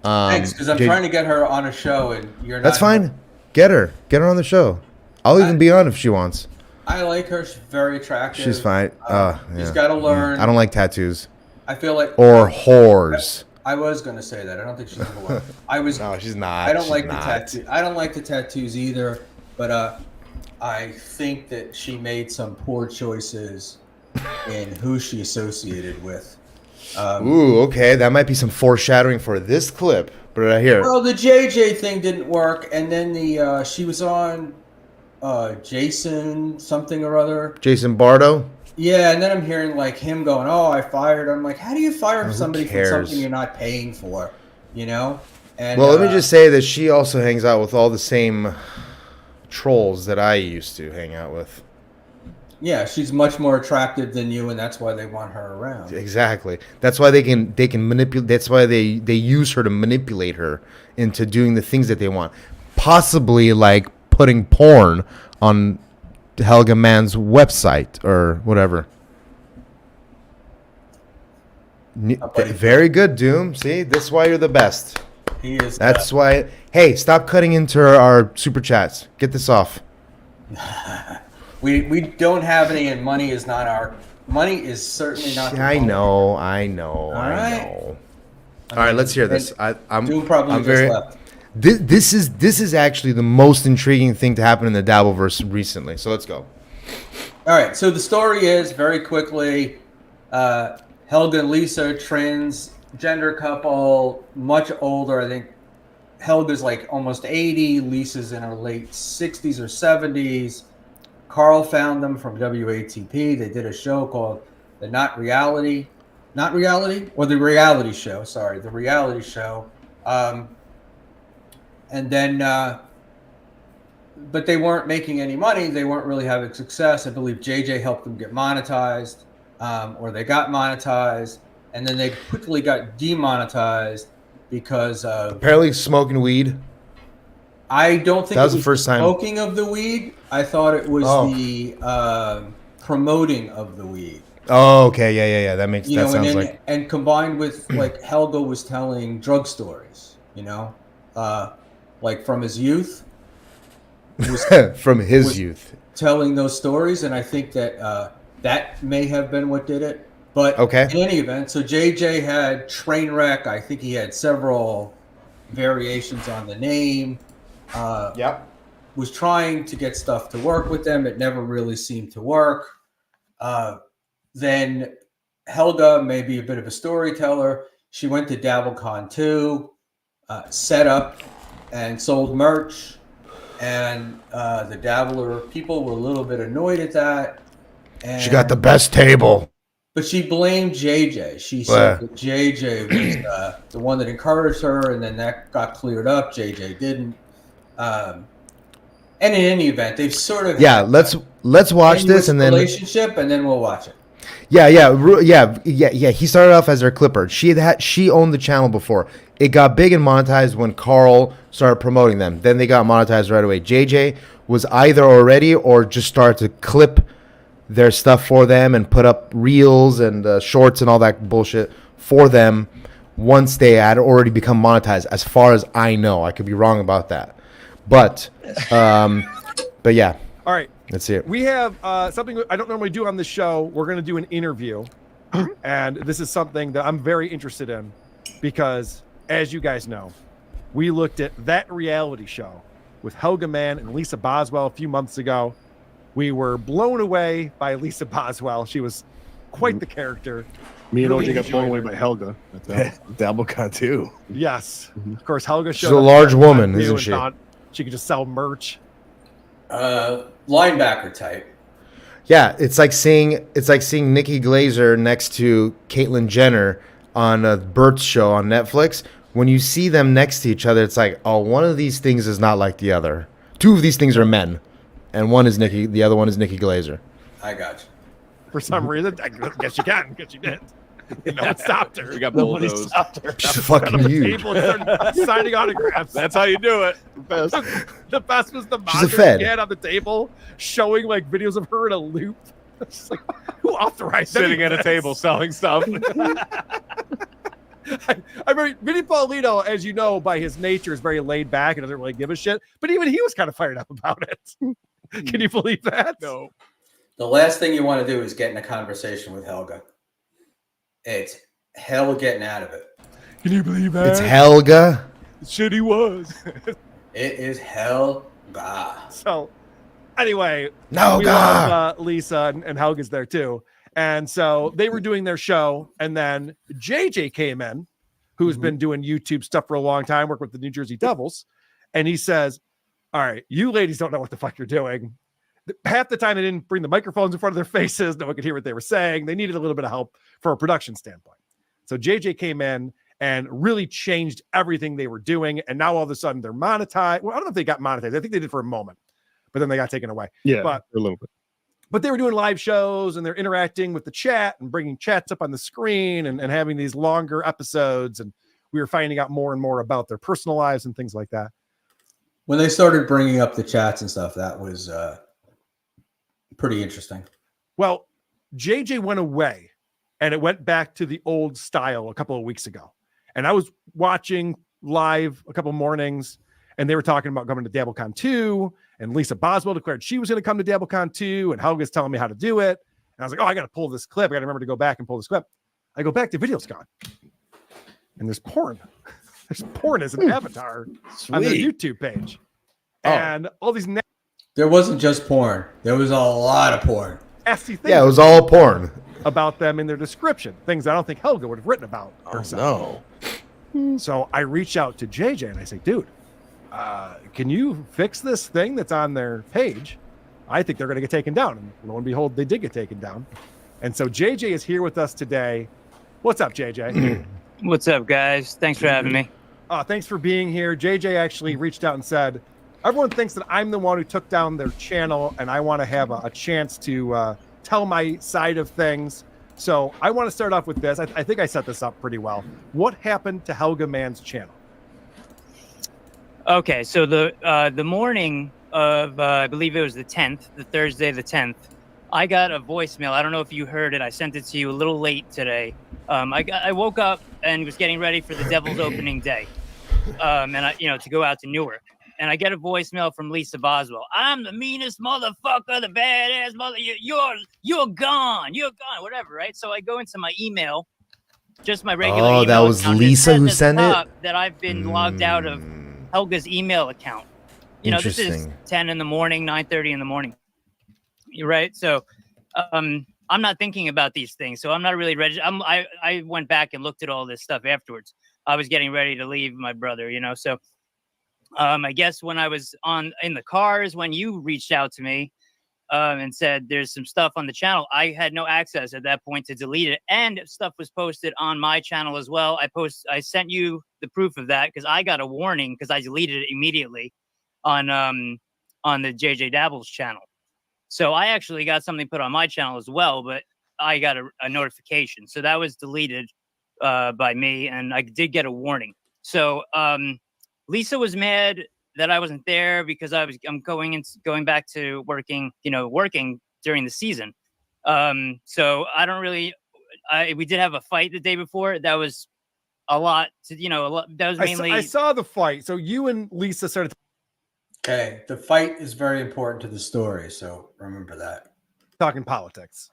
Thanks, because I'm trying to get her on a show, and you're not.
That's fine. Get her on the show. I'll even be on if she wants.
I like her. She's very attractive.
She's fine.
She's got to learn.
I don't like tattoos
I feel like
or whores.
I was gonna say that. I don't think she's a whore. I was.
No, she's not.
I don't
She's
like
not.
the tattoo. I don't like the tattoos either. But I think that she made some poor choices in who she associated with.
Ooh, okay. That might be some foreshadowing for this clip. But right here.
Well, the JJ thing didn't work, and then the she was on Jason something or other.
Jason Bardo.
Yeah, and then I'm hearing like him going, "Oh, I fired." I'm like, "How do you fire
Who
somebody for
cares?
something you're not paying for?" You know. And
Well, let me just say that she also hangs out with all the same trolls that I used to hang out with.
yeah, she's much more attractive than you, and that's why they want her around.
Exactly. That's why they can manipulate. That's why they use her to manipulate her into doing the things that they want. Possibly like putting porn on Helga Mann's website or whatever. Very good, Doom. See, this is why you're the best.
He is.
That's why. Hey, stop cutting into our super chats. Get this off.
We don't have any, and money is not our. Money is certainly not. the
I
problem.
know.
All right.
All right, let's hear this. I'm
Doom probably
I'm
just
very.
left.
This is actually the most intriguing thing to happen in the Dabbleverse recently. So let's go.
All right. So the story is very quickly. Helga and Lisa, transgender couple, much older. I think Helga's like almost 80. Lisa's in her late 60s or 70s. Carl found them from WATP. They did a show called the The Reality Show. Sorry, The Reality Show. And then, but they weren't making any money. They weren't really having success. I believe JJ helped them get monetized, or they got monetized, and then they quickly got demonetized because of.
Apparently, smoking weed.
I don't think
That was
it
the first time.
smoking of the weed. I thought it was
Oh.
the promoting of the weed.
Oh, okay, yeah. That makes
You
that
know,
sounds
and, then,
like
and combined with like Helga was telling drug stories. Like from his youth. Was
from his
was-
youth.
telling those stories, and I think that that may have been what did it. But
Okay.
in any event, so JJ had Trainwreck. I think he had several variations on the name.
Yep.
Was trying to get stuff to work with them. It never really seemed to work. Then Helga may be a bit of a storyteller. She went to DabbleCon 2, set up and sold merch. And the Dabbler people were a little bit annoyed at that. And,
She got the best table.
but she blamed JJ. She said that JJ was the one that encouraged her, and then that got cleared up. JJ didn't. And in any event, they've sort of
Yeah,
had
let's watch this and then
relationship, and then we'll watch it.
Yeah. He started off as their clipper. She owned the channel before. It got big and monetized when Carl started promoting them. Then they got monetized right away. JJ was either already or just started to clip their stuff for them and put up reels and shorts and all that bullshit for them once they had already become monetized. As far as I know, I could be wrong about that, but yeah.
All right.
Let's see it.
We have something I don't normally do on the show. We're going to do an interview. And this is something that I'm very interested in because, as you guys know, we looked at That Reality Show with Helga Mann and Lisa Boswell a few months ago. We were blown away by Lisa Boswell. She was quite the character.
Me and
Really
OJ got blown
enjoyed
away
her.
by Helga.
Dabblecon too.
Yes. Of course, Helga showed
She's a
up
large
there
woman,
too
isn't
and
she?
thought she could just sell merch.
Linebacker type.
Yeah, it's like seeing Nikki Glazer next to Caitlyn Jenner on a Bert's show on Netflix. When you see them next to each other, it's like, oh, one of these things is not like the other. Two of these things are men, and one is Nikki. The other one is Nikki Glazer.
I got you.
For some reason, I guess you can, because you did. No one stopped her.
We got
Nobody
bulldozed.
stopped her.
Fucking huge.
People started signing autographs.
That's how you do it.
The best was the
She's a
monitor
Fed.
she had on the table showing like videos of her in a loop. It's just like, who authorized
Sitting
any
at
of
a
this?
table selling stuff.
I mean, Vinny Paulino, as you know, by his nature, is very laid back and doesn't really give a shit. But even he was kind of fired up about it. Can you believe that?
No.
The last thing you want to do is get in a conversation with Helga. It's hell getting out of it.
Can you believe that?
It's Helga.
Shit he was.
It is Helga.
So, anyway,
No,
we love Lisa and Helga's there too. And so they were doing their show, and then JJ came in, who's been doing YouTube stuff for a long time, worked with the New Jersey Devils, and he says, "All right, you ladies don't know what the fuck you're doing." Half the time they didn't bring the microphones in front of their faces. No one could hear what they were saying. They needed a little bit of help from a production standpoint. So JJ came in and really changed everything they were doing. And now all of a sudden they're monetized. Well, I don't know if they got monetized. I think they did for a moment, but then they got taken away.
Yeah,
But
a little bit.
but they were doing live shows and they're interacting with the chat and bringing chats up on the screen and having these longer episodes. And we were finding out more and more about their personal lives and things like that.
When they started bringing up the chats and stuff, that was pretty interesting.
Well, JJ went away and it went back to the old style a couple of weeks ago. And I was watching live a couple of mornings and they were talking about coming to DabbleCon 2, and Lisa Boswell declared she was going to come to DabbleCon 2, and Helga's telling me how to do it. And I was like, oh, I got to pull this clip. I got to remember to go back and pull this clip. I go back, the video's gone. And there's porn. There's porn as an avatar on their YouTube page.
Oh.
And all these
There wasn't just porn. There was a lot of porn.
nasty things
Yeah, it was all porn.
about them in their description. Things I don't think Helga would have written about herself.
No.
So I reached out to JJ and I say, dude, can you fix this thing that's on their page? I think they're going to get taken down. And lo and behold, they did get taken down. And so JJ is here with us today. What's up, JJ?
What's up, guys? Thanks for having me.
Thanks for being here. JJ actually reached out and said, everyone thinks that I'm the one who took down their channel, and I want to have a chance to tell my side of things. So I want to start off with this. I think I set this up pretty well. What happened to Helga Mann's channel?
Okay, so the morning of I believe it was the 10th, the Thursday the 10th, I got a voicemail. I don't know if you heard it. I sent it to you a little late today. I woke up and was getting ready for the Devils opening day, and to go out to Newark. And I get a voicemail from Lisa Boswell. I'm the meanest motherfucker, the badass mother. You're gone. You're gone. Whatever, right? So I go into my email, just my regular email.
Oh, that was
account.
Lisa who
It says
sent
at the
it?
top that I've been logged out of Helga's email account. This is
Interesting.
10 in the morning, 9:30 in the morning. You're right. So I'm not thinking about these things. So I'm not really ready. I went back and looked at all this stuff afterwards. I was getting ready to leave my brother, so I guess when I was in the cars, when you reached out to me and said there's some stuff on the channel, I had no access at that point to delete it. And stuff was posted on my channel as well. I sent you the proof of that because I got a warning because I deleted it immediately on the JJ Dabbles channel. So I actually got something put on my channel as well, but I got a notification. So that was deleted by me, and I did get a warning. So Lisa was mad that I wasn't there because I'm going back to working during the season. So I don't really. We did have a fight the day before. That was a lot. That was mainly.
I saw the fight. So you and Lisa started
Okay, the fight is very important to the story, so remember that.
talking politics.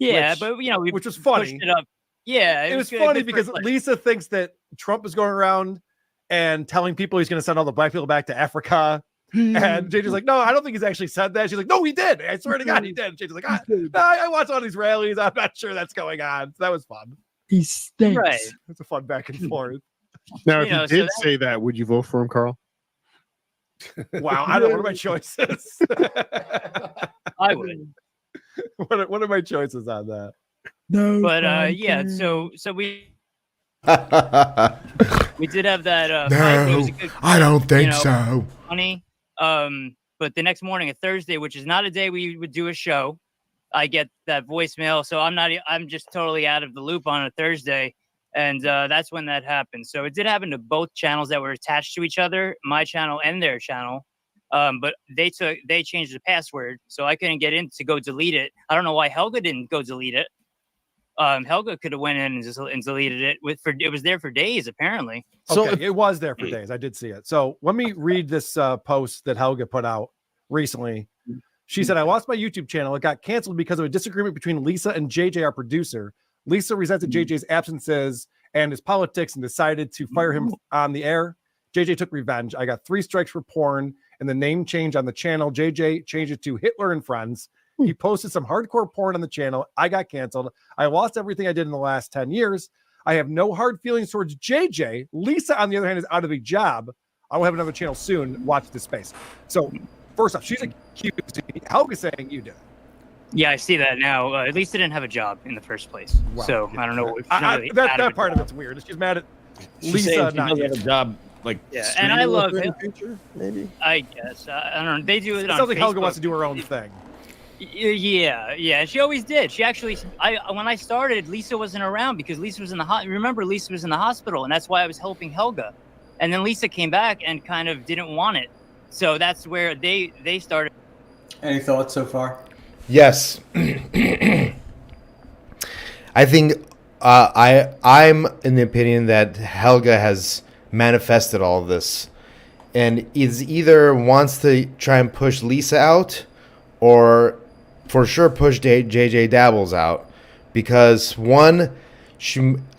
Yeah,
which-
but we
which was funny.
pushed it up. Yeah,
It was
good-
funny
good for
because
fun.
Lisa thinks that Trump is going around and telling people he's going to send all the black people back to Africa. And JJ's like, no, I don't think he's actually said that. She's like, no, he did. I swear to God, he did. And JJ's like, I watch all these rallies. I'm not sure that's going on. So that was fun.
He stinks.
Right.
It's a fun back and forth.
Now, if
You know,
you
so
did
that-
say that, would you vote for him, Carl?
Wow. I don't know. What are my choices?
I would.
What are my choices on that?
No.
But
thank
yeah,
you.
so we did have that fight. It was a good
I don't think
know,
so.
funny. But the next morning, a Thursday, which is not a day we would do a show, I get that voicemail. So I'm just totally out of the loop on a Thursday. And that's when that happened. So it did happen to both channels that were attached to each other, my channel and their channel. But they changed the password, so I couldn't get in to go delete it. I don't know why Helga didn't go delete it. Helga could have went in and deleted it. It was there for days apparently.
So
So
it was there for days. I did see it. So let me read this post that Helga put out recently. She said, I lost my YouTube channel. It got canceled because of a disagreement between Lisa and JJ, our producer. Lisa resented JJ's absences and his politics and decided to fire him on the air. JJ took revenge. I got 3 strikes for porn and the name change on the channel. JJ changed it to Hitler and Friends. He posted some hardcore porn on the channel. I got canceled. I lost everything I did in the last 10 years. I have no hard feelings towards JJ. Lisa, on the other hand, is out of a job. I will have another channel soon. Watch this space. So, first off, she's accusing Helga's saying you did it.
Yeah, I see that now. At least they didn't have a job in the first place.
Wow.
So I don't know. If really
That part of it's weird. She's mad at
She's
Lisa
saying she
not
doesn't have a
getting-
job, like,
Yeah, and
streaming
I
with
love
her in
it.
the future, maybe.
I guess I don't know. They do it
It
on
sounds like Helga
Facebook.
wants to do her own thing.
Yeah. She always did. She actually, when I started, Lisa wasn't around because Lisa was in the remember Lisa was in the hospital, and that's why I was helping Helga. And then Lisa came back and kind of didn't want it, so that's where they started.
Any thoughts so far?
Yes. I think I'm in the opinion that Helga has manifested all of this, and is either wants to try and push Lisa out, or for sure push JJ Dabbles out, because one,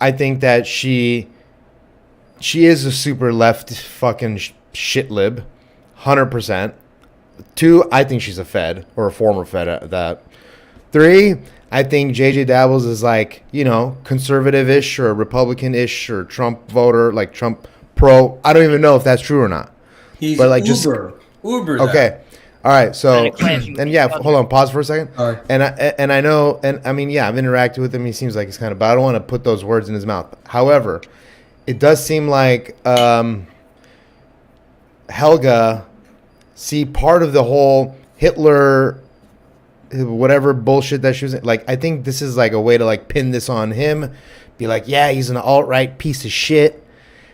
I think that she is a super left fucking shit lib, 100%. 2, I think she's a Fed or a former Fed at that. 3, I think JJ Dabbles is like, conservative-ish or Republican-ish or Trump voter, like Trump pro. I don't even know if that's true or not.
He's
But, like,
Uber. Uber. that.
Okay. All right. So,
Kinda clashing with
and yeah,
each other.
hold on. Pause for a second.
All right.
And I know, and I mean, yeah, I've interacted with him. He seems like he's kind of, but I don't want to put those words in his mouth. However, it does seem like Helga see part of the whole Hitler, whatever bullshit that she was like. I think this is like a way to like pin this on him, be like, yeah, he's an alt-right piece of shit.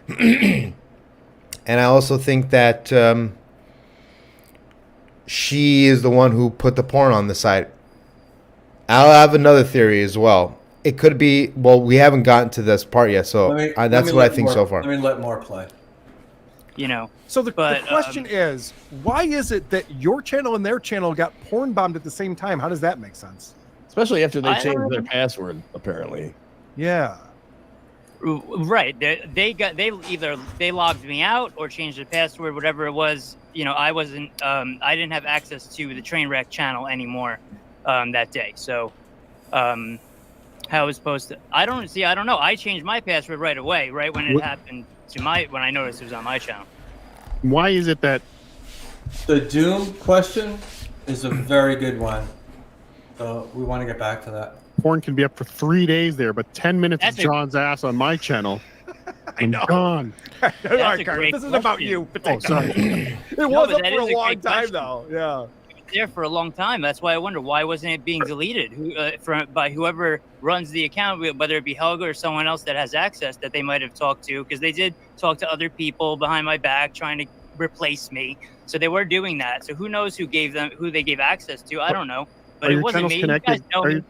And I also think that she is the one who put the porn on the site. I'll have another theory as well. It could be, well, we haven't gotten to this part yet, so
Let
that's
me
what I
let
think
more-
so far.
Let me let more play.
So the
But,
question is, why is it that your channel and their channel got porn bombed at the same time? How does that make sense?
Especially after they
I
changed
don't
their
know.
password, apparently.
Yeah.
Right. They logged me out or changed the password, whatever it was. I wasn't. I didn't have access to the Trainwreck channel anymore that day. So, how I was supposed to? I don't know. I changed my password right away, right when it
What-
happened when I noticed it was on my channel.
Why is it that
The Doom question is a very good one. So we want to get back to that.
porn can be up for 3 days there, but 10 minutes
That's
of
a-
John's ass on my channel, I'm
know.
gone.
All right,
a
Carter,
great
this isn't about
question.
you.
Oh, sorry.
It was
but
up
that
for a
is a
long
great
time,
question.
though. Yeah.
It was there for a long time. That's why I wonder why wasn't it being deleted? By whoever runs the account, whether it be Helga or someone else that has access that they might have talked to, because they did talk to other people behind my back trying to replace me. So they were doing that. So who knows who they gave access to? I don't know. But
Are
it
your
wasn't
channels
me.
connected?
You guys know me.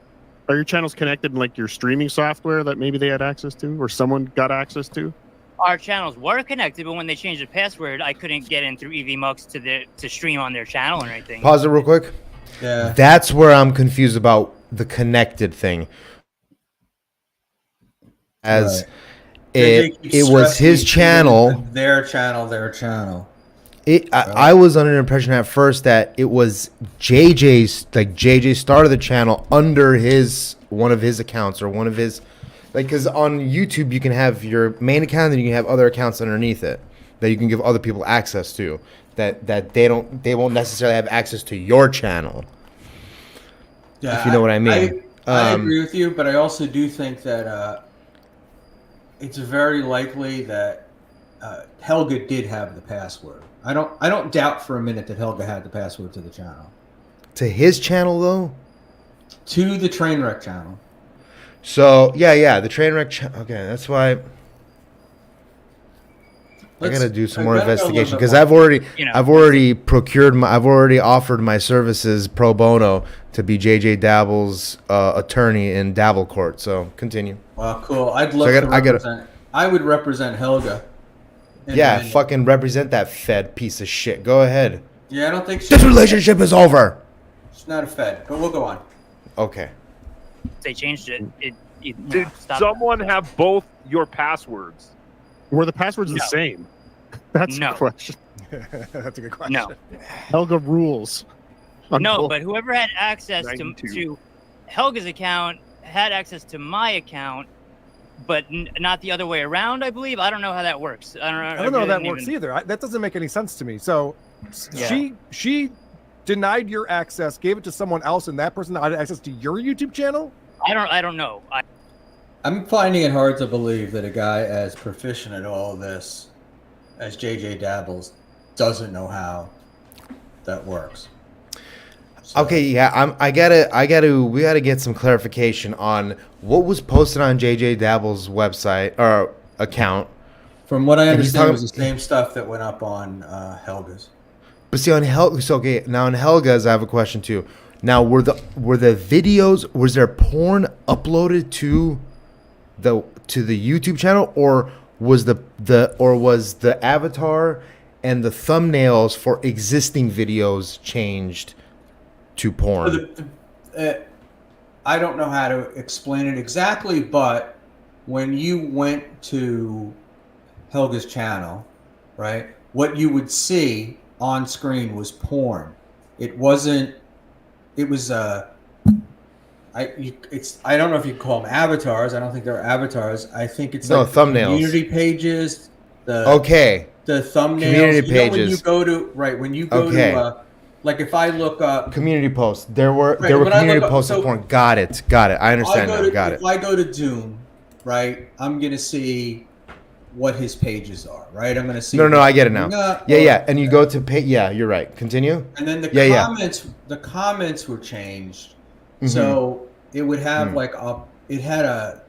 Are your channels connected in like your streaming software that maybe they had access to, or someone got access to?
Our channels were connected, but when they changed the password, I couldn't get in through EVMux to stream on their channel or anything.
Pause it real quick.
Yeah.
That's where I'm confused about the connected thing. As
Right. They keep
it was
stressing
his
you
channel.
to their channel.
I was under the impression at first that it was JJ's, like JJ started the channel under one of his accounts or one of his, like, because on YouTube you can have your main account and you can have other accounts underneath it that you can give other people access to that they won't necessarily have access to your channel.
Yeah,
If you know what I mean.
I agree with you, but I also do think that it's very likely that Helga did have the password. I don't doubt for a minute that Helga had the password to the channel.
To his channel though.
To the Trainwreck channel.
So yeah, the Trainwreck. Okay, that's why I gotta do some more investigation because I've already offered my services pro bono to be JJ Dabble's attorney in Dabble Court. So continue.
Wow, cool. I'd love
So
to represent. I would represent Helga.
Yeah,
And-
fucking represent that Fed piece of shit. Go ahead.
Yeah, I don't think she.
This relationship is over.
It's not a Fed, but we'll go on.
Okay.
They changed it.
Did someone have both your passwords?
Were the passwords the
No.
same? That's
No.
the question.
That's a good question.
No,
Helga rules. On
no,
both.
but whoever had access
92.
to Helga's account had access to my account, but not the other way around. I believe. I don't know how that works. I
don't know how that
didn't
works
even-
either. That doesn't make any sense to me. So
Yeah.
she denied your access, gave it to someone else, and that person had access to your YouTube channel.
I don't know.
I'm finding it hard to believe that a guy as proficient at all of this as JJ Dabbles doesn't know how that works. So-
Okay, yeah, we gotta get some clarification on what was posted on JJ Dabble's website or account.
From what I
And he's
understand, it was
talking-
the same stuff that went up on Helga's.
But see, on now on Helga's, I have a question too. Now, were the videos, was there porn uploaded to the YouTube channel, or was the avatar and the thumbnails for existing videos changed to porn?
I don't know how to explain it exactly, but when you went to Helga's channel, right, what you would see on screen was porn. It wasn't. It was I don't know if you call them avatars. I don't think they're avatars. I think it's
No,
like
thumbnails.
community pages.
Okay,
The thumbnails.
Community
You know when you
pages.
go to when you go
Okay.
to like if I look up
community posts. There were
Right, when I
community
look up-
posts of
so-
porn. Got it. I understand now. Got it.
if I go to Doom, right, I'm gonna see what his pages are, right? I'm gonna see.
No, I get it now. Yeah,
or-
yeah. And you go to pay. Yeah, you're right. Continue.
And then the
Yeah.
the comments were changed,
Mhm.
so it would have
Mm.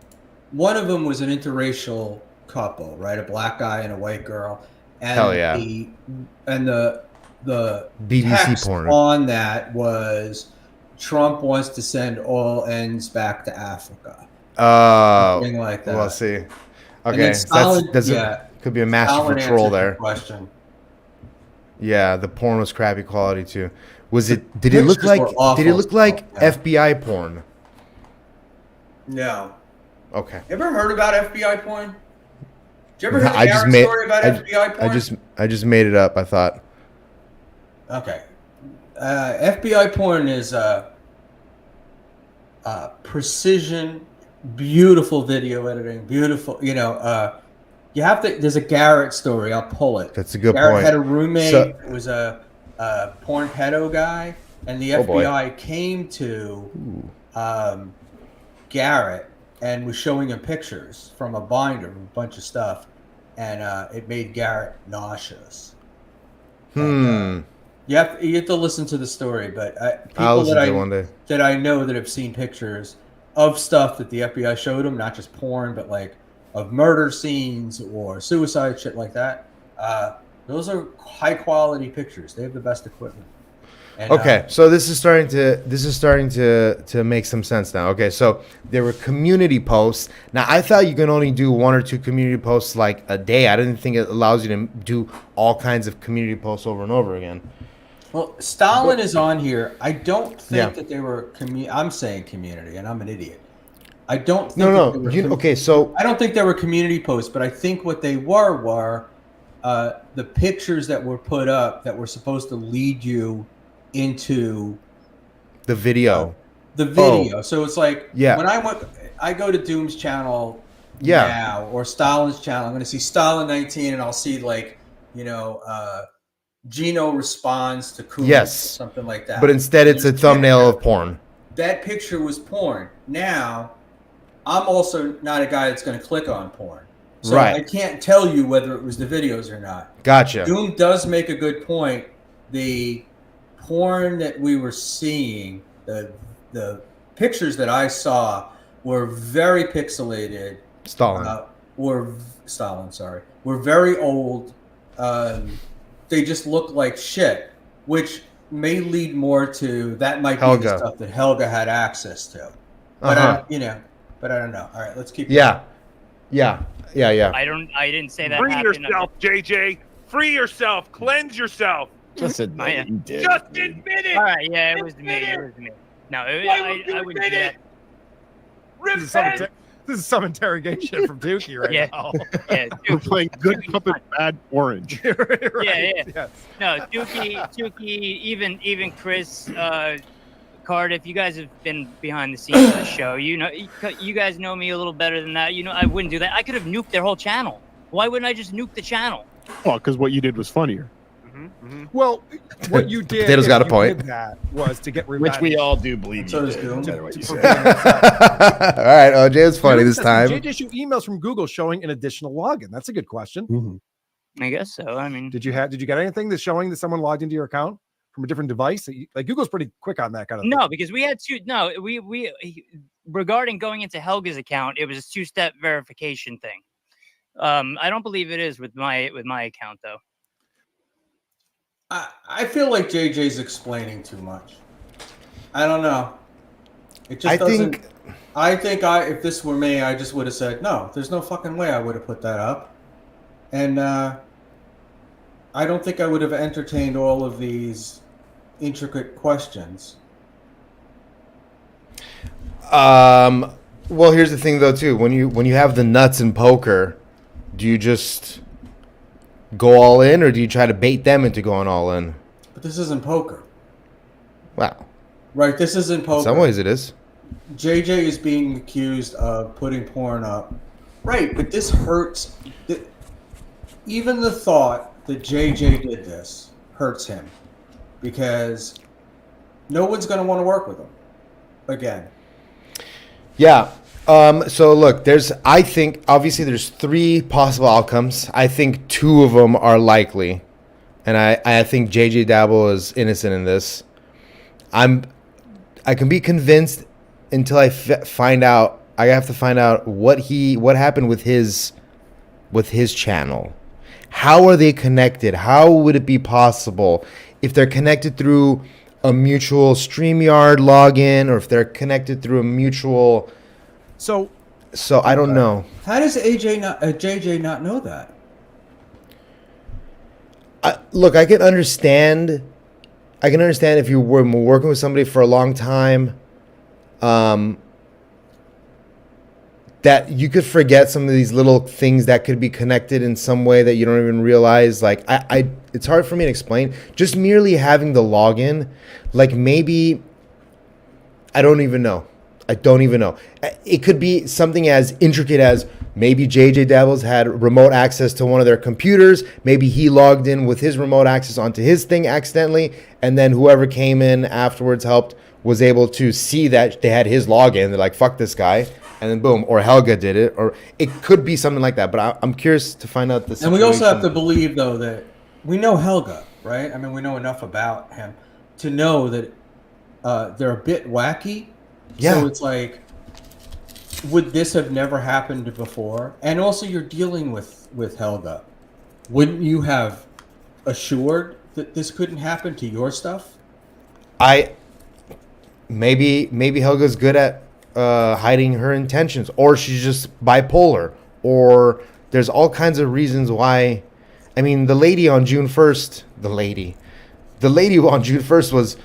one of them was an interracial couple, right? A black guy and a white girl, and
Hell yeah.
the
BBC
text
porn.
on that was Trump wants to send all ends back to Africa, something like that.
We'll see.
And
Okay,
then Stalin-
that's
yeah,
could be a master
Stalin
for troll
answered the
there.
question.
Yeah, the porn was crappy quality too. Was it? Did it look
pictures
like?
were awful
Did it look like
still, yeah.
FBI porn?
No.
Okay.
You ever heard about FBI porn? Did you ever hear the
I just
Garrett
made.
story about FBI porn?
I just made it up. I thought.
Okay. FBI porn is precision, beautiful video editing, beautiful. You have to. There's a Garrett story. I'll pull it.
That's a good
Garrett
point.
had a roommate
So-
who was a porn pedo guy, and the
Oh, boy.
FBI came to Garrett and was showing him pictures from a binder of a bunch of stuff, and it made Garrett nauseous.
Hmm.
You have to listen to the story, but
I'll
people
listen to it one day.
that I know that have seen pictures of stuff that the FBI showed them, not just porn, but like of murder scenes or suicide shit like that. Those are high quality pictures. They have the best equipment. And,
Okay, so this is starting to make some sense now. Okay, so there were community posts. Now I thought you can only do one or two community posts like a day. I didn't think it allows you to do all kinds of community posts over and over again.
well, Stalin is on here. I don't think
Yeah.
that they were I'm saying community, and I'm an idiot. I don't think
No,
that
no.
they were
Okay, so
I don't think they were community posts, but I think what they were the pictures that were put up that were supposed to lead you into
the video.
the video. So it's like
Yeah.
when I go to Doom's channel
Yeah.
now or Stalin's channel, I'm going to see Stalin 19, and I'll see Gino responds to Kunis,
Yes.
something like that.
But instead, it's a thumbnail of porn.
That picture was porn. Now, I'm also not a guy that's going to click on porn. So
Right.
I can't tell you whether it was the videos or not.
Gotcha.
Doom does make a good point. The porn that we were seeing, the pictures that I saw were very pixelated.
Stalin.
Were very old. They just look like shit, which may lead more to that might be
Helga.
the stuff that Helga had access to. But
Uh-huh.
but I don't know. All right, let's keep.
Yeah.
I didn't say that
Free
happened.
yourself, JJ. Free yourself. Cleanse yourself.
Just admit
Oh, yeah.
it, you did.
Just admit it.
All right, yeah, it was me. It was me. No, I wouldn't do that.
This is some interrogation from Dookie right
Yeah.
now.
Yeah,
We're
Dookie,
playing good
Dookie's
puppet,
fine.
bad orange.
Right,
Yeah.
yes.
No, Dookie, even Chris, Cardiff, you guys have been behind the scenes of the show. You know, you guys know me a little better than that. You know, I wouldn't do that. I could have nuked their whole channel. Why wouldn't I just nuke the channel?
Well, because what you did was funnier.
Well, what you did,
Potato's
if
got a
you
point.
did that was to get
Which
revenge.
we all do believe
So
you
does
did,
Goon.
no matter what you
All
say.
right, OJ, it's funny this time.
Did issue emails from Google showing an additional login? That's a good question.
Mhm.
I guess so. I mean,
Did you get anything that's showing that someone logged into your account from a different device? Like Google's pretty quick on that kind of thing.
no, because we had two. No, we regarding going into Helga's account, it was a 2-step verification thing. I don't believe it is with my account though.
I feel like JJ's explaining too much. I don't know. It just
I
doesn't.
think
I think if this were me, I just would have said no. There's no fucking way I would have put that up, and I don't think I would have entertained all of these intricate questions.
well, here's the thing though too. When you have the nuts in poker, do you just go all in, or do you try to bait them into going all in?
But this isn't poker,
Well,
right? This isn't
in
poker.
some ways it is.
JJ is being accused of putting porn up, right? But this hurts. Even the thought that JJ did this hurts him because no one's going to want to work with him again.
Yeah. So look, I think obviously there's 3 possible outcomes. I think 2 of them are likely, and I think JJ Dabble is innocent in this. I can be convinced until I find out. I have to find out what happened with his channel. How are they connected? How would it be possible if they're connected through a mutual StreamYard login, or if they're connected through a mutual?
So
So I don't know.
How does JJ not know that?
Look, I can understand. I can understand if you were working with somebody for a long time, that you could forget some of these little things that could be connected in some way that you don't even realize. Like it's hard for me to explain. Just merely having the login, like maybe, I don't even know. It could be something as intricate as maybe JJ Dabbles had remote access to one of their computers. Maybe he logged in with his remote access onto his thing accidentally, and then whoever came in afterwards was able to see that they had his login. They're like, fuck this guy. And then boom, or Helga did it, or it could be something like that. But I'm curious to find out this.
And we also have to believe, though, that we know Helga, right? I mean, we know enough about him to know that they're a bit wacky.
Yeah.
So it's like, would this have never happened before? And also, you're dealing with Helga. Wouldn't you have assured that this couldn't happen to your stuff?
Maybe Helga's good at hiding her intentions, or she's just bipolar, or there's all kinds of reasons why. I mean, the lady on June 1st was,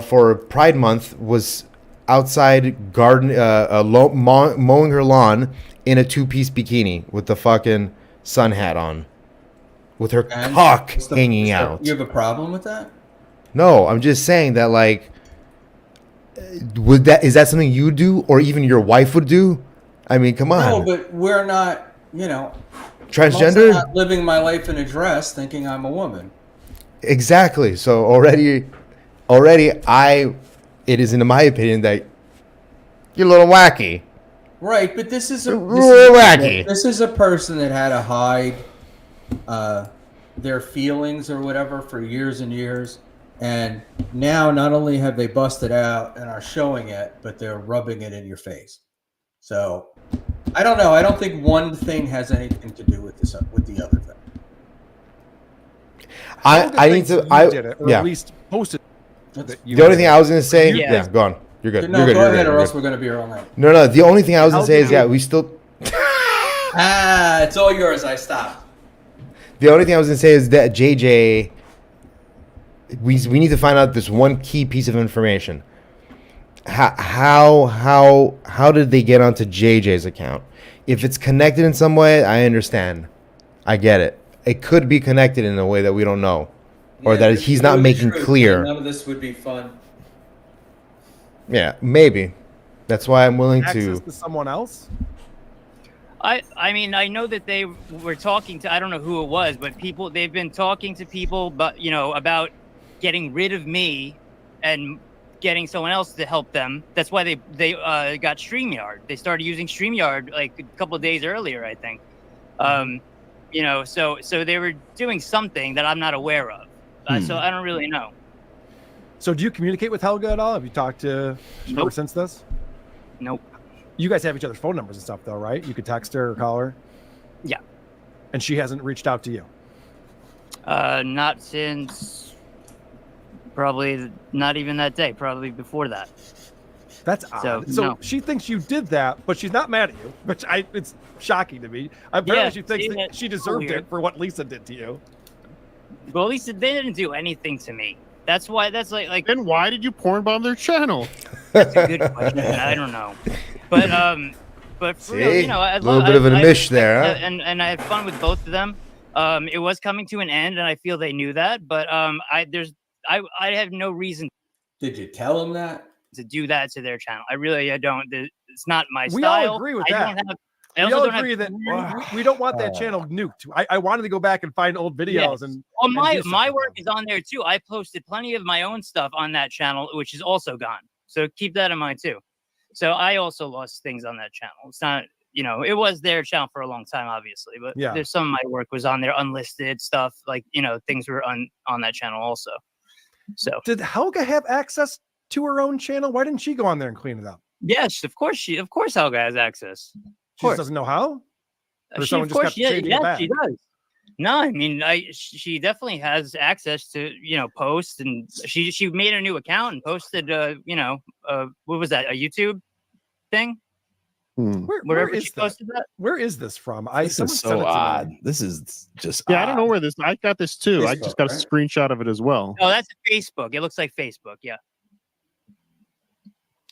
for Pride Month, was outside garden mowing her lawn in a 2-piece bikini with the fucking sun hat on, with her
And
cock
what's the-
hanging out.
You have a problem with that?
No, I'm just saying that, like, is that something you do, or even your wife would do? I mean, come on.
No, but we're not, I'm also
Transgender?
not living my life in a dress thinking I'm a woman.
Exactly. So already, it is in my opinion that you're a little wacky.
Right, but this is a
Wacky.
This is a person that had to hide their feelings or whatever for years and years, and now not only have they busted out and are showing it, but they're rubbing it in your face. So I don't know. I don't think one thing has anything to do with the other thing.
I need to.
You did it, or
Yeah.
at least posted.
That's-
that you
The only
did
thing
it.
I was gonna say.
Yeah.
Yeah, go on. You're good.
No,
You're good.
go
You're
ahead,
good.
or
You're
else
good.
we're gonna be here all night.
No. The only thing I was gonna
How
say is,
do
yeah,
you-
we still.
It's all yours. I stopped.
The only thing I was gonna say is that JJ We need to find out this one key piece of information. How did they get onto JJ's account? If it's connected in some way, I understand. I get it. It could be connected in a way that we don't know, or
Yeah,
that
if
he's
you
not
knew the
making
truth,
clear.
None of this would be fun.
Yeah, maybe. That's why I'm willing
Access
to.
to someone else.
I mean, I know that they were talking to, I don't know who it was, but they've been talking to people, but about getting rid of me and getting someone else to help them. That's why they got StreamYard. They started using StreamYard like a couple of days earlier, I think. So they were doing something that I'm not aware of. So I don't really know.
So do you communicate with Helga at all? Have you talked to her
Nope.
since this?
Nope.
You guys have each other's phone numbers and stuff, though, right? You could text her or call her.
Yeah.
And she hasn't reached out to you.
Not since probably not even that day. Probably before that.
That's odd.
So,
So
no.
she thinks you did that, but she's not mad at you. Which it's shocking to me. Apparently,
Yeah,
she thinks
see,
that
that's
she deserved
weird.
it for what Lisa did to you.
Well, at least they didn't do anything to me. That's why. That's like
Then why did you porn bomb their channel?
that's a good question. I don't know, but for real,
See?
I
A little bit of an amish there, huh?
And I had fun with both of them. It was coming to an end, and I feel they knew that. But I have no reason
Did you tell him that?
to do that to their channel. I don't. It's not my
We
style.
all agree with
I
that.
don't have. I
We
also
all
don't have
agree that we don't want that channel nuked. I wanted to go back and find old videos
Yes.
and.
Well,
and
my
do something
my
with
work
them.
is on there too. I posted plenty of my own stuff on that channel, which is also gone. So keep that in mind too. So I also lost things on that channel. It's not, it was their channel for a long time, obviously, but
Yeah.
there's some of my work was on there, unlisted stuff, like things were on that channel also. So
Did Helga have access to her own channel? Why didn't she go on there and clean it up?
yes, of course Helga has access.
She just
course.
doesn't know how. Or
She,
someone
of
just
course,
kept changing it back?
she does. No, I mean, she definitely has access to post, and she made a new account and posted what was that, a YouTube thing?
Where
Wherever
is
she
that?
posted that.
Where is this from?
This
someone
is
sent it
so
to me.
odd. This is just
Yeah, I don't know
odd.
where this. I got this too. I
Facebook,
just got a
right?
screenshot of it as well.
Oh, that's a Facebook. It looks like Facebook. Yeah,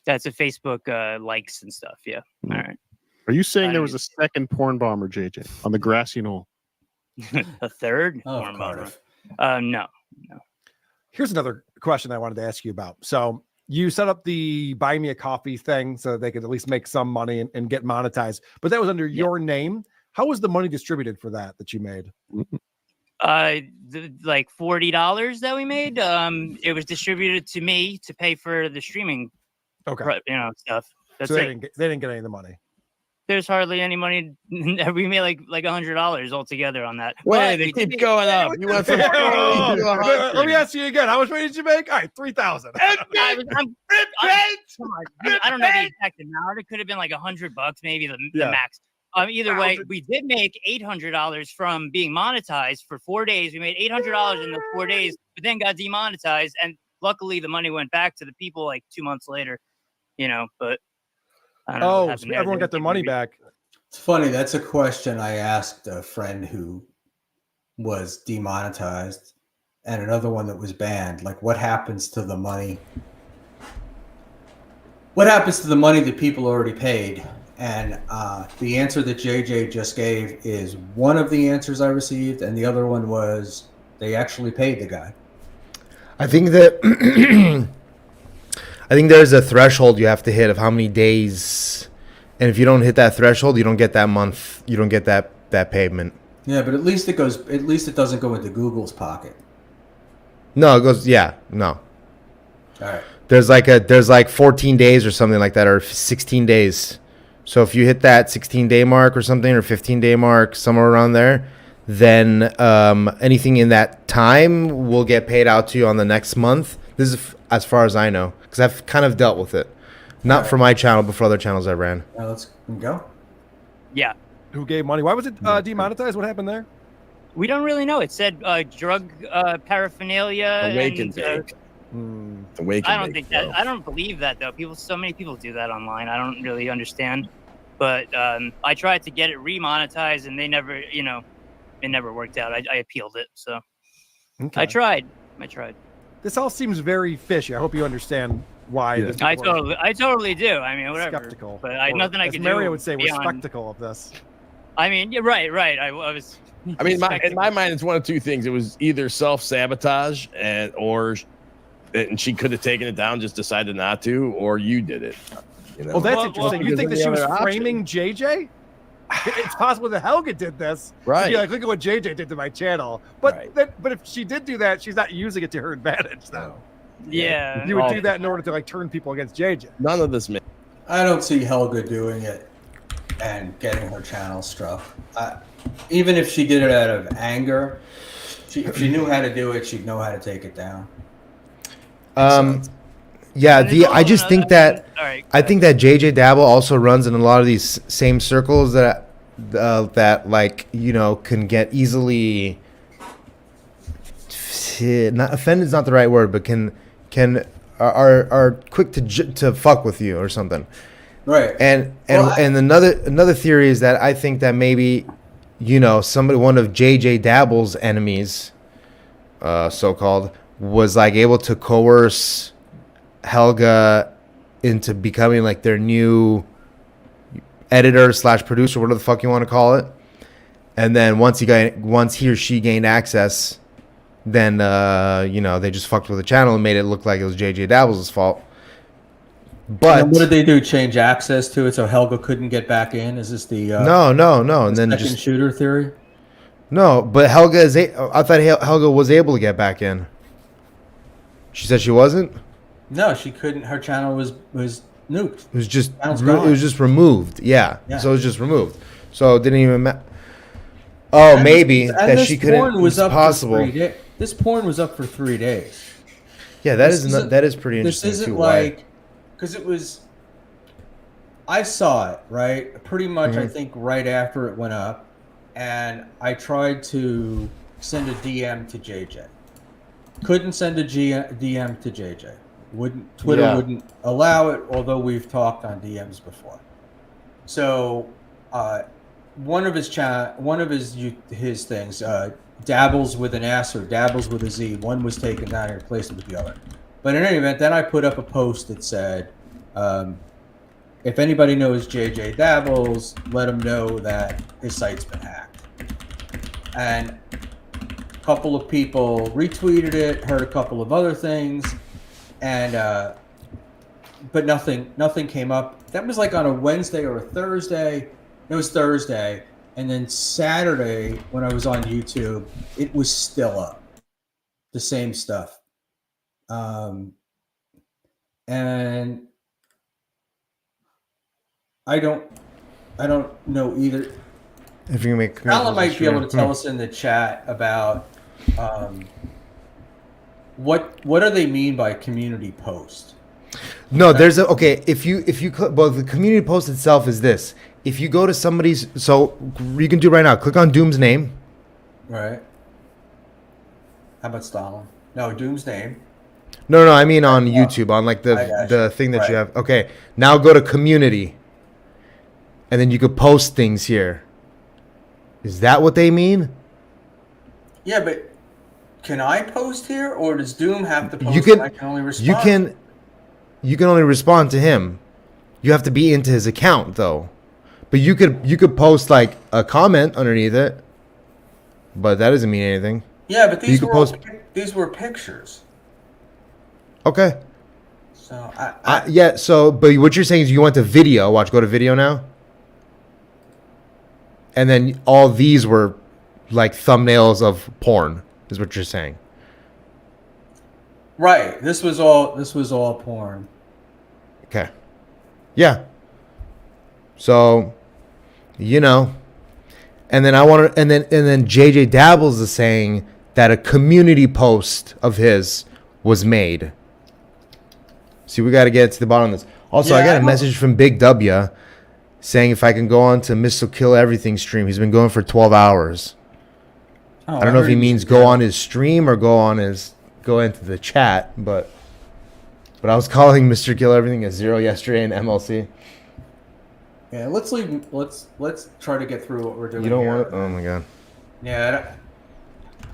that's a Facebook likes and stuff. Yeah. All right.
Are you saying
I
there
know
was a second porn bomber, JJ, on the grassy knoll?
A third.
Oh,
Warren Buffett.
Cardiff.
No.
Here's another question I wanted to ask you about. So you set up the buy me a coffee thing so they could at least make some money and get monetized, but that was under your name. How was the money distributed for that you made?
Like $40 that we made. It was distributed to me to pay for the streaming,
Okay.
stuff. That's
So they
it.
didn't get any of the money.
There's hardly any money. We made like $100 altogether on that.
Wait,
But
they
we
keep
did-
going up. You went from 40 to
Let
100.
me ask you again. How much money did you make? All right, 3,000.
Come on, I don't know the exact amount. It could have been like $100, maybe the
Yeah.
max. Either way, we did make $800 from being monetized for 4 days. We made $800 in those 4 days, but then got demonetized. And luckily, the money went back to the people like 2 months later. But I don't know what
Oh,
happened
so
there.
everyone got their money back.
It's funny. That's a question I asked a friend who was demonetized and another one that was banned. Like, what happens to the money? What happens to the money that people already paid? And the answer that JJ just gave is one of the answers I received, and the other one was they actually paid the guy.
I think that I think there's a threshold you have to hit of how many days, and if you don't hit that threshold, you don't get that month. You don't get that payment.
Yeah, but at least it goes. At least it doesn't go into Google's pocket.
No, it goes. Yeah, no.
All right.
There's like 14 days or something like that, or 16 days. So if you hit that 16-day mark or something, or 15-day mark, somewhere around there, then anything in that time will get paid out to you on the next month. This is as far as I know, because I've kind of dealt with it. Not for my channel, but for other channels I ran.
Now let's go.
Yeah.
Who gave money? Why was it demonetized? What happened there?
We don't really know. It said drug paraphernalia.
Awaken
and,
take. Awaken
I don't
take,
think that.
bro.
I don't believe that though. So many people do that online. I don't really understand. But I tried to get it remonetized, and they never, it never worked out. I appealed it, so
Okay.
I tried.
this all seems very fishy. I hope you understand why.
Yeah.
This
I
people are
totally do. I mean, whatever.
skeptical.
But I
Or,
nothing I
as
can
Mario
do.
would say, we're
beyond-
skeptical of this.
I mean, you're right. I was.
I mean, in my
spectacle.
mind, it's one of two things. It was either self sabotage, and she could have taken it down, just decided not to, or you did it. You know?
Well, that's
Well,
interesting. You
because
think that
of the
she was
other option.
framing JJ? It's possible that Helga did this. To
Right.
be like, look at what JJ did to my channel. But
Right.
but if she did do that, she's not using it to her advantage, though.
Yeah.
You would do that in order to like turn people against JJ.
None of this.
I don't see Helga doing it and getting her channel struck. Even if she did it out of anger, if she knew how to do it, she'd know how to take it down.
Yeah,
And there's
I
also
just think
another-
that
All right.
I think that JJ Dabble also runs in a lot of these same circles that like, you know, can get easily not offended is not the right word, but are quick to fuck with you or something.
Right.
And
Well,
another theory is that I think that maybe, you know, one of JJ Dabble's enemies, so called, was like able to coerce Helga into becoming like their new editor / producer, whatever the fuck you want to call it. And then once he or she gained access, then you know, they just fucked with the channel and made it look like it was JJ Dabble's fault. But
and what did they do? Change access to it so Helga couldn't get back in? Is this the
no, and then
second
just
shooter theory?
no. But Helga I thought Helga was able to get back in. She said she wasn't.
No, she couldn't. Her channel was nuked.
It was just
Channel's
it
gone.
was just removed. Yeah.
Yeah.
So it was just removed. So it didn't even matter. Oh,
And
maybe
this-
that
and this
she couldn't.
porn was
It's
up
possible.
For 3 days. This porn was up for 3 days.
Yeah, that
This
is not,
isn't-
that is pretty
This
interesting
isn't
too. Why?
like because it was. I saw it right, pretty much. I
Mhm.
think right after it went up, and I tried to send a DM to JJ. Couldn't send a DM to JJ. Twitter
Yeah.
wouldn't allow it, although we've talked on DMs before. So, one of his his things, dabbles with an S or dabbles with a Z. One was taken down and replaced with the other. But in any event, then I put up a post that said, if anybody knows JJ Dabbles, let him know that his site's been hacked. And a couple of people retweeted it, heard a couple of other things, and but nothing came up. That was like on a Wednesday or a Thursday. It was Thursday, and then Saturday when I was on YouTube, it was still up, the same stuff. And I don't know either.
If you can make
Alan might be able to tell us in the chat about what do they mean by community post?
No, there's a okay. If you well, the community post itself is this. If you go to somebody's, so you can do right now. Click on Doom's name.
Right. How about Stalin? No, Doom's name.
No, I mean on YouTube, on like
I got
the
you.
thing that you
Right.
have. Okay, now go to community, and then you could post things here. Is that what they mean?
Yeah, but can I post here, or does Doom have to post?
You can-
and I can only respond.
You can only respond to him. You have to be into his account though. But you could post like a comment underneath it. But that doesn't mean anything.
Yeah, but
you
these
could
were
post-
these were pictures.
Okay.
So
Yeah, so but what you're saying is you went to video. Go to video now. And then all these were like thumbnails of porn, is what you're saying.
right. This was all porn.
Okay. Yeah. So, you know, and then and then JJ Dabbles is saying that a community post of his was made. See, we got to get to the bottom of this. Also, I
Yeah,
got
I
a
don't-
message from Big W saying if I can go on to Mr. Kill Everything stream. He's been going for 12 hours.
Oh,
I don't know if
heard
he
you
means
said
go
that.
on his stream or go into the chat, but I was calling Mr. Kill Everything a 0 yesterday in MLC.
Yeah, let's leave. Let's try to get through what we're doing.
You don't
here.
want it? Oh my god.
Yeah.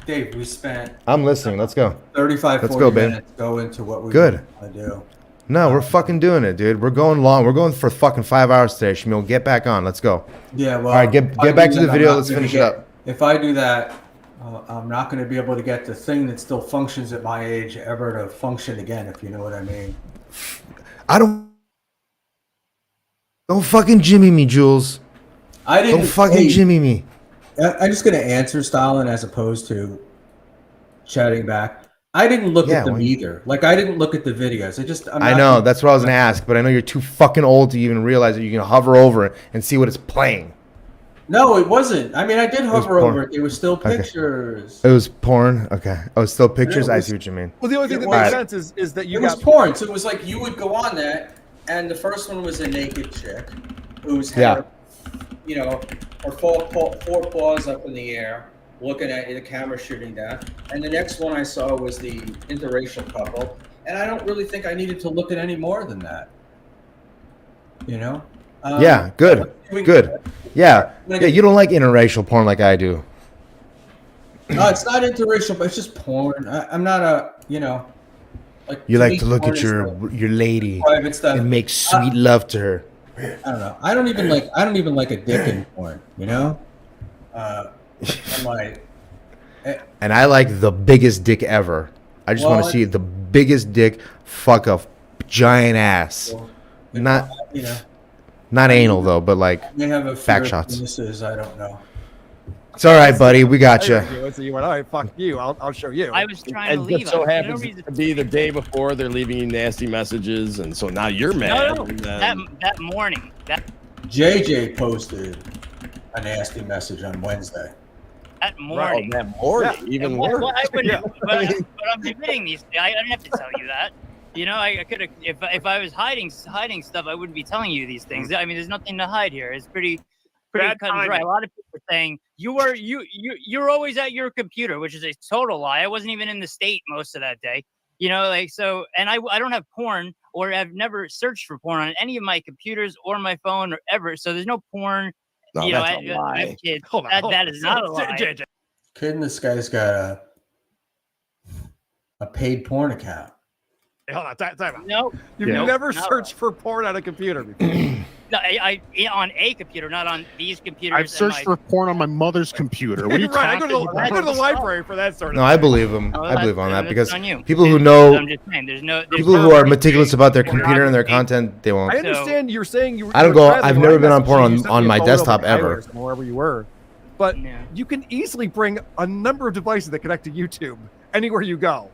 Dave, we spent
I'm listening. Let's go.
35,
Let's
40
go, babe.
minutes go into what we
Good.
want to do.
No, we're fucking doing it, dude. We're going long. We're going for fucking 5 hours today, Shamil. Get back on. Let's go.
Yeah, well.
All right, get
if I
back
do
to the
that,
video.
I'm not
Let's
gonna
finish it
get-
up.
If I do that, I'm not going to be able to get the thing that still functions at my age ever to function again, if you know what I mean.
I don't fucking Jimmy me, Jules.
I didn't.
Don't fucking
hey,
Jimmy me.
I'm just going to answer Stalin as opposed to chatting back. I didn't look
Yeah,
at them
well-
either. Like, I didn't look at the videos. I'm
I
not-
know. That's what I was gonna ask, but I know you're too fucking old to even realize that you can hover over it and see what it's playing.
No, it wasn't. I mean, I did hover
porn.
over it. There were still
Okay.
pictures.
It was porn. Okay. Oh, it's still pictures.
Yeah, it
I
was-
see what you mean.
Well, the only thing that
It
makes
was-
sense is that you
It was
got
porn. So it was like you would go on that, and the first one was a naked chick who's had,
Yeah.
her, you know, her four paws up in the air, looking at you, the camera shooting down. And the next one I saw was the interracial couple, and I don't really think I needed to look at any more than that. You know?
Yeah. Good. Good. Yeah. Yeah. You don't like interracial porn like I do.
No, it's not interracial, but it's just porn. I'm not a, you know, like
You
to
like
me,
to look
porn
at
is
your lady
private stuff.
and make sweet love to her.
I don't know. I don't even like a dick in porn. You know, I'm like,
And I like the biggest dick ever. I just want
Well,
to see the biggest dick fuck a giant ass.
well,
Not
you know,
not anal though, but like
they have a fear
Back
of
shots.
penises, I don't know.
it's all right, buddy. We got you.
So you went, all right, fuck you. I'll show you.
I was trying to
And
leave.
just so
I- no
happens
reason-
to be the day before they're leaving you nasty messages, and so now you're mad.
No,
and
that
then-
that morning.
JJ posted a nasty message on Wednesday.
That
Oh,
morning.
that morning, even
Well,
worse.
well, I wouldn't,
Yeah.
but I'm admitting these. I didn't have to tell you that. You know, I could have if I was hiding stuff, I wouldn't be telling you these things. I mean, there's nothing to hide here. It's pretty
Bad
cut and dry.
timing.
A lot of people are saying you're always at your computer, which is a total lie. I wasn't even in the state most of that day. You know, like so, and I don't have porn or I've never searched for porn on any of my computers or my phone or ever. So there's no porn.
No,
you know,
that's a
I
lie.
have kids.
Hold on,
That,
hold
that
on.
is not a lie.
Kidding, this guy's got a paid porn account.
Hey, hold on, time out.
No,
You've
Nope.
never
No.
searched for porn on a computer before.
no, I on a computer, not on these computers.
I've
and
searched
my-
for porn on my mother's computer. What are you
right, I
talking
go to
about?
the library for that sort of
No, I believe him.
Oh,
I believe on that
that's
because
on you.
people who
I'm
know
just saying, there's
people who are
no-
meticulous about their
Porn
computer and their
on-
content, they won't.
I understand you're saying you.
I don't
you were
go-
traveling
I've
when
never
I
been on
messaged
porn
you,
on-
you sent
on
me a
my
photo of
desktop
a highway
ever.
or something, wherever you were. But
Yeah.
you can easily bring a number of devices that connect to YouTube anywhere you go.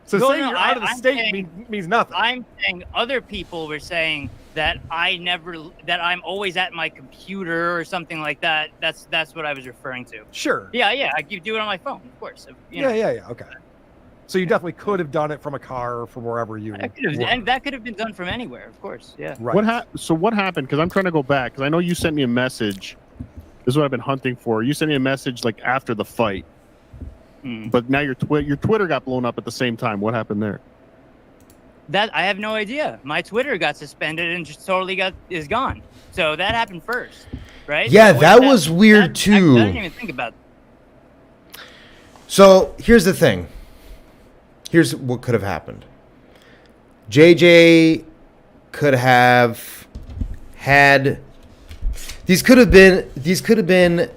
So
No,
saying
no,
you're out of the
I'm
state
saying-
means nothing.
I'm saying other people were saying that I'm always at my computer or something like that. That's what I was referring to.
Sure.
Yeah, I keep doing it on my phone, of course. You know,
Yeah. Okay. So you definitely could have done it from a car or from wherever you.
I could have,
were.
and that could have been done from anywhere, of course. Yeah.
Right.
So what happened? Because I'm trying to go back. Because I know you sent me a message. This is what I've been hunting for. You sent me a message like after the fight,
Hmm.
but now your Twitter got blown up at the same time. What happened there?
That I have no idea. My Twitter got suspended and just totally is gone. So that happened first, right?
Yeah,
So
that was weird, too.
I didn't even think about.
So here's the thing. Here's what could have happened. JJ could have had these could have been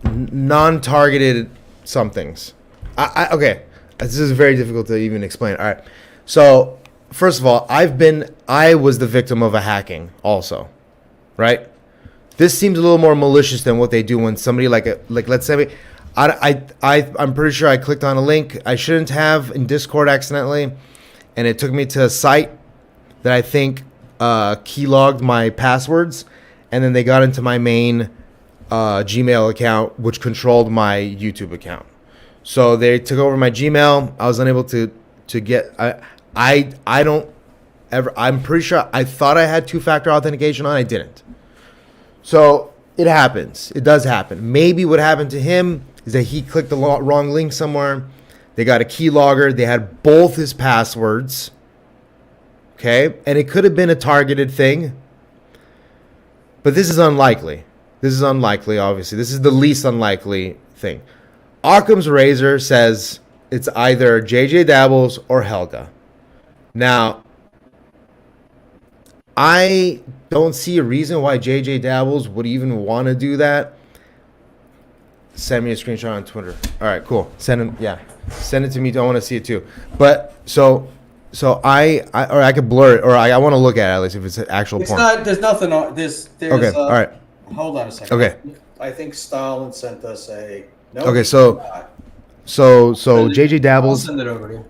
non-targeted somethings. Okay, this is very difficult to even explain. All right, so first of all, I was the victim of a hacking also, right? This seems a little more malicious than what they do when somebody like let's say I'm pretty sure I clicked on a link I shouldn't have in Discord accidentally, and it took me to a site that I think keylogged my passwords, and then they got into my main Gmail account, which controlled my YouTube account. So they took over my Gmail. I was unable to get. I don't ever. I'm pretty sure I thought I had two-factor authentication on. I didn't. So it happens. It does happen. Maybe what happened to him is that he clicked the wrong link somewhere. They got a keylogger. They had both his passwords. Okay, and it could have been a targeted thing. But this is unlikely. This is unlikely, obviously. This is the least unlikely thing. Occam's razor says it's either JJ Dabbles or Helga. Now, I don't see a reason why JJ Dabbles would even want to do that. Send me a screenshot on Twitter. All right, cool. Send it to me. I want to see it too. But so I could blur it, or I want to look at it at least if it's an actual
It's
porn.
not. There's nothing on this.
Okay, all right.
Hold on a second.
Okay.
I think Stalin sent us a. No,
Okay,
he
so-
did not.
So
Send it-
JJ
I'll
Dabbles.
send it over to you.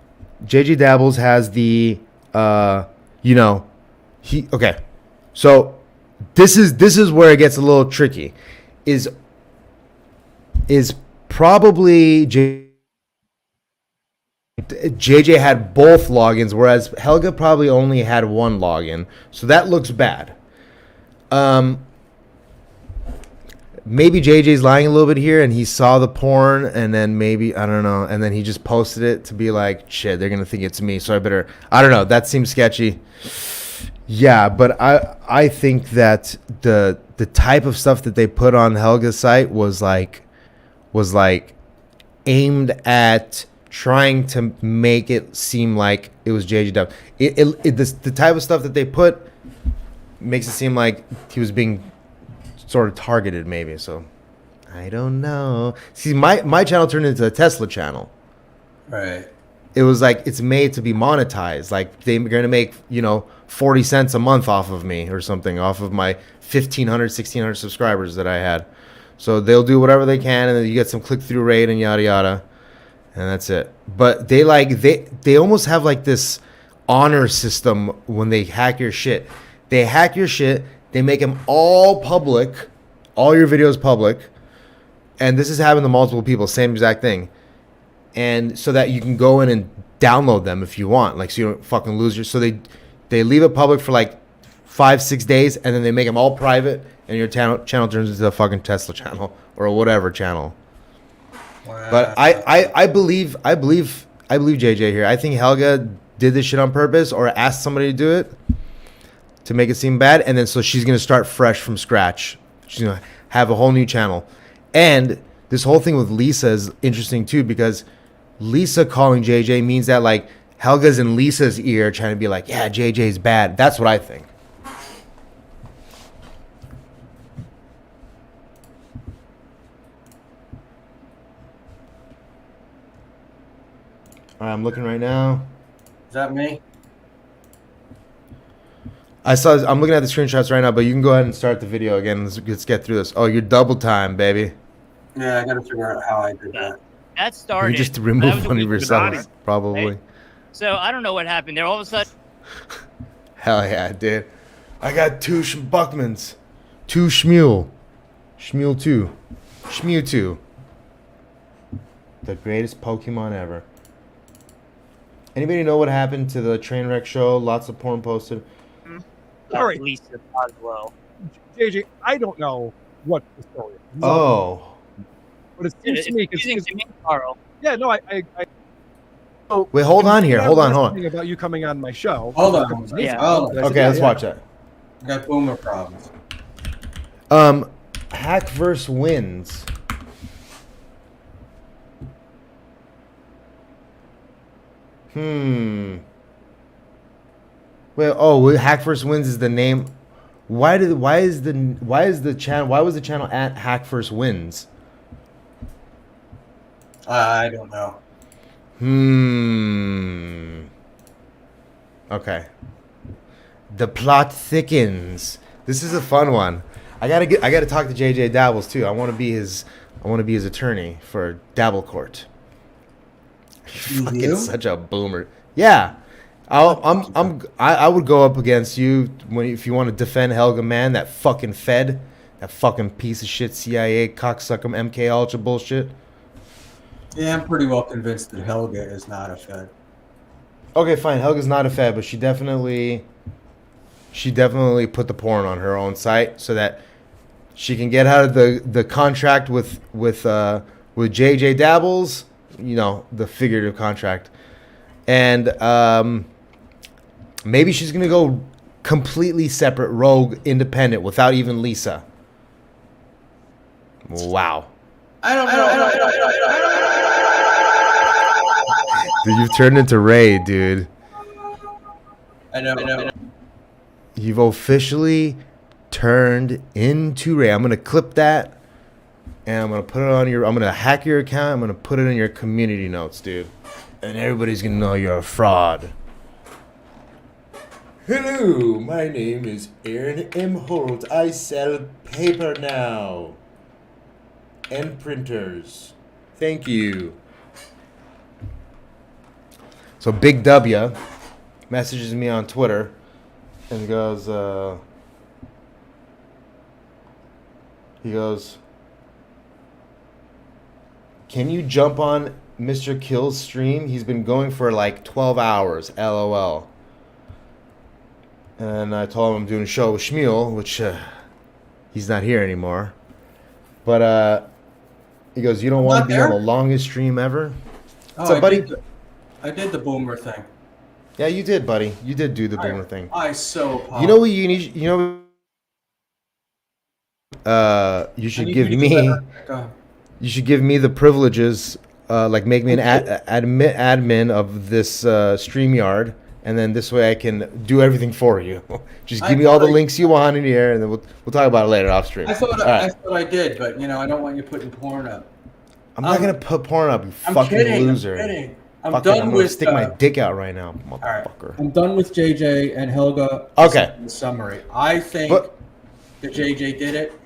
JJ Dabbles has the okay. So this is where it gets a little tricky. Is probably JJ had both logins, whereas Helga probably only had one login. So that looks bad. Maybe JJ's lying a little bit here and he saw the porn and then maybe, I don't know, and then he just posted it to be like, shit, they're going to think it's me. So I don't know. That seems sketchy. Yeah, but I think that the type of stuff that they put on Helga's site was like aimed at trying to make it seem like it was JJ Dub. The type of stuff that they put makes it seem like he was being sort of targeted, maybe. So I don't know. See, my channel turned into a Tesla channel.
Right.
It was like it's made to be monetized. Like they're gonna make 40 cents a month off of me or something, off of my 1,500, 1,600 subscribers that I had. So they'll do whatever they can, and then you get some click-through rate and yada yada, and that's it. But they almost have like this honor system when they hack your shit. They hack your shit. They make them all public, all your videos public, and this has happened to multiple people. Same exact thing, and so that you can go in and download them if you want, like so you don't fucking lose your. So they leave it public for like 5-6 days, and then they make them all private, and your channel turns into a fucking Tesla channel or whatever channel.
Wow.
But I believe JJ here. I think Helga did this shit on purpose or asked somebody to do it to make it seem bad, and then so she's gonna start fresh from scratch. She's gonna have a whole new channel, and this whole thing with Lisa is interesting too, because Lisa calling JJ means that like Helga's in Lisa's ear trying to be like, yeah, JJ's bad. That's what I think. All right, I'm looking right now.
Is that me?
I'm looking at the screenshots right now, but you can go ahead and start the video again. Let's get through this. Oh, you're double time, baby.
Yeah, I got to figure out how I did that.
That
You
started.
can just
that
remove
was a
one of
week
your
ago.
subs, probably.
Right? So I don't know what happened there. All of a sudden,
Hell yeah, dude. I got two Buckmans. Two Shmuel. Shmuel 2. Shmew 2. The greatest Pokemon ever. Anybody know what happened to the Trainwreck show? Lots of porn posted.
All right.
Lisa Boswell.
JJ, I don't know what the story is.
Oh.
But it seems
It's
to me,
confusing to me, Carl.
yeah, no, I
Wait, hold on here. Hold on.
Something about you coming on my show.
Hold on.
Yeah.
Hold on.
Okay, let's watch that.
I got boomer problems.
Hackverse wins. Well, Hackverse wins is the name. Why was the channel at Hackverse wins?
I don't know.
Okay. The plot thickens. This is a fun one. I gotta talk to JJ Dabbles too. I want to be his attorney for Dabble Court. Fucking
You?
such a boomer. Yeah. I would go up against you if you want to defend Helga Man, that fucking Fed, that fucking piece of shit CIA cocksucker MK Ultra bullshit.
Yeah, I'm pretty well convinced that Helga is not a Fed.
Okay, fine. Helga's not a Fed, but she definitely put the porn on her own site so that she can get out of the contract with JJ Dabbles, the figurative contract, and maybe she's gonna go completely separate, rogue, independent, without even Lisa. Wow.
I don't know.
Dude, you've turned into Ray, dude.
I know.
You've officially turned into Ray. I'm gonna clip that, and I'm gonna put it on your. I'm gonna hack your account. I'm gonna put it in your community notes, dude, and everybody's gonna know you're a fraud. Hello, my name is Aaron M. Holt. I sell paper now and printers. Thank you. So Big W messages me on Twitter and goes, he goes, can you jump on Mr. Kill's stream? He's been going for like 12 hours, LOL. And I told him I'm doing a show with Shmuel, which he's not here anymore. But he goes, you don't want to be on the longest stream ever? What's up, buddy?
I did the boomer thing.
Yeah, you did, buddy. You did do the boomer thing.
I so apologize.
You know what you need? You know, you should give me. You should give me the privileges, like make me an admin of this StreamYard, and then this way I can do everything for you. Just give me all the links you want in here, and then we'll talk about it later off stream.
I thought I did, but you know I don't want you putting porn up.
I'm not gonna put porn up, you fucking loser.
I'm kidding.
I'm gonna stick my dick out right now, motherfucker.
Right. I'm done with JJ and Helga.
Okay.
In summary, I think that JJ did it.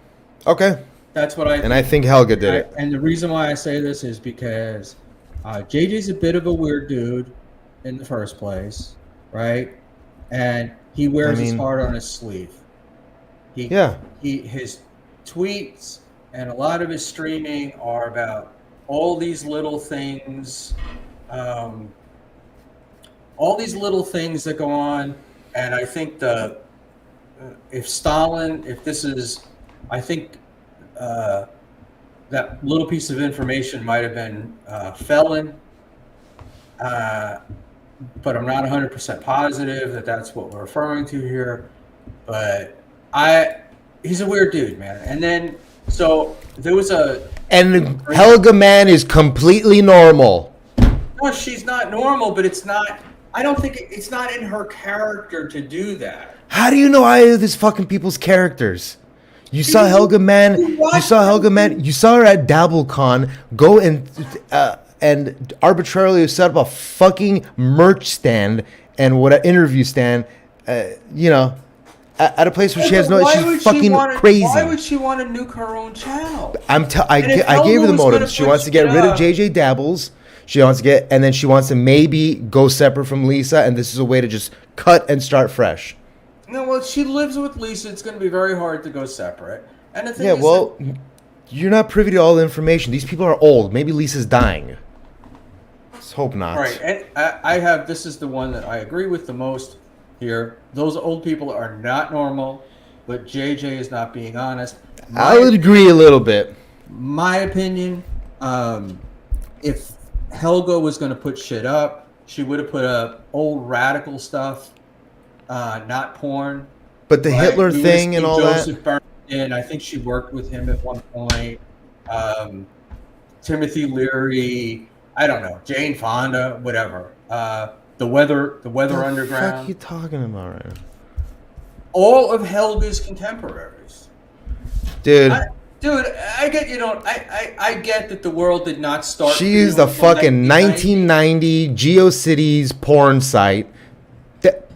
Okay.
That's what I think.
And I think Helga did it.
And the reason why I say this is because JJ's a bit of a weird dude in the first place, right? And he wears his heart on his sleeve. His tweets and a lot of his streaming are about all these little things. All these little things that go on, and I think I think that little piece of information might have been felon, but I'm not 100% positive that that's what we're referring to here. But he's a weird dude, man. And then so there was
and Helga Man is completely normal.
No, she's not normal, but it's not. I don't think it's not in her character to do that.
How do you know either of these fucking people's characters? You saw Helga Man. You saw Helga Man. You saw her at DabbleCon go and arbitrarily set up a fucking merch stand and what an interview stand. You know, at a place where she has no. She's fucking crazy.
Why would she want to nuke her own channel?
I gave her the motives. She wants to get rid of JJ Dabbles. She wants to get, and then she wants to maybe go separate from Lisa, and this is a way to just cut and start fresh.
No, well, she lives with Lisa. It's going to be very hard to go separate. And the thing is
you're not privy to all the information. These people are old. Maybe Lisa's dying. Let's hope not.
Right, and this is the one that I agree with the most here. Those old people are not normal, but JJ is not being honest.
I would agree a little bit.
My opinion, if Helga was going to put shit up, she would have put up old radical stuff, not porn.
But the Hitler thing and all
Joseph that. Bernstein, I think she worked with him at one point. Timothy Leary, I don't know, Jane Fonda, whatever. The Weather Underground.
What the fuck are you talking about right now?
All of Helga's contemporaries.
Dude.
I get you don't. I get that the world did not start.
She used a fucking 1990 GeoCities porn site.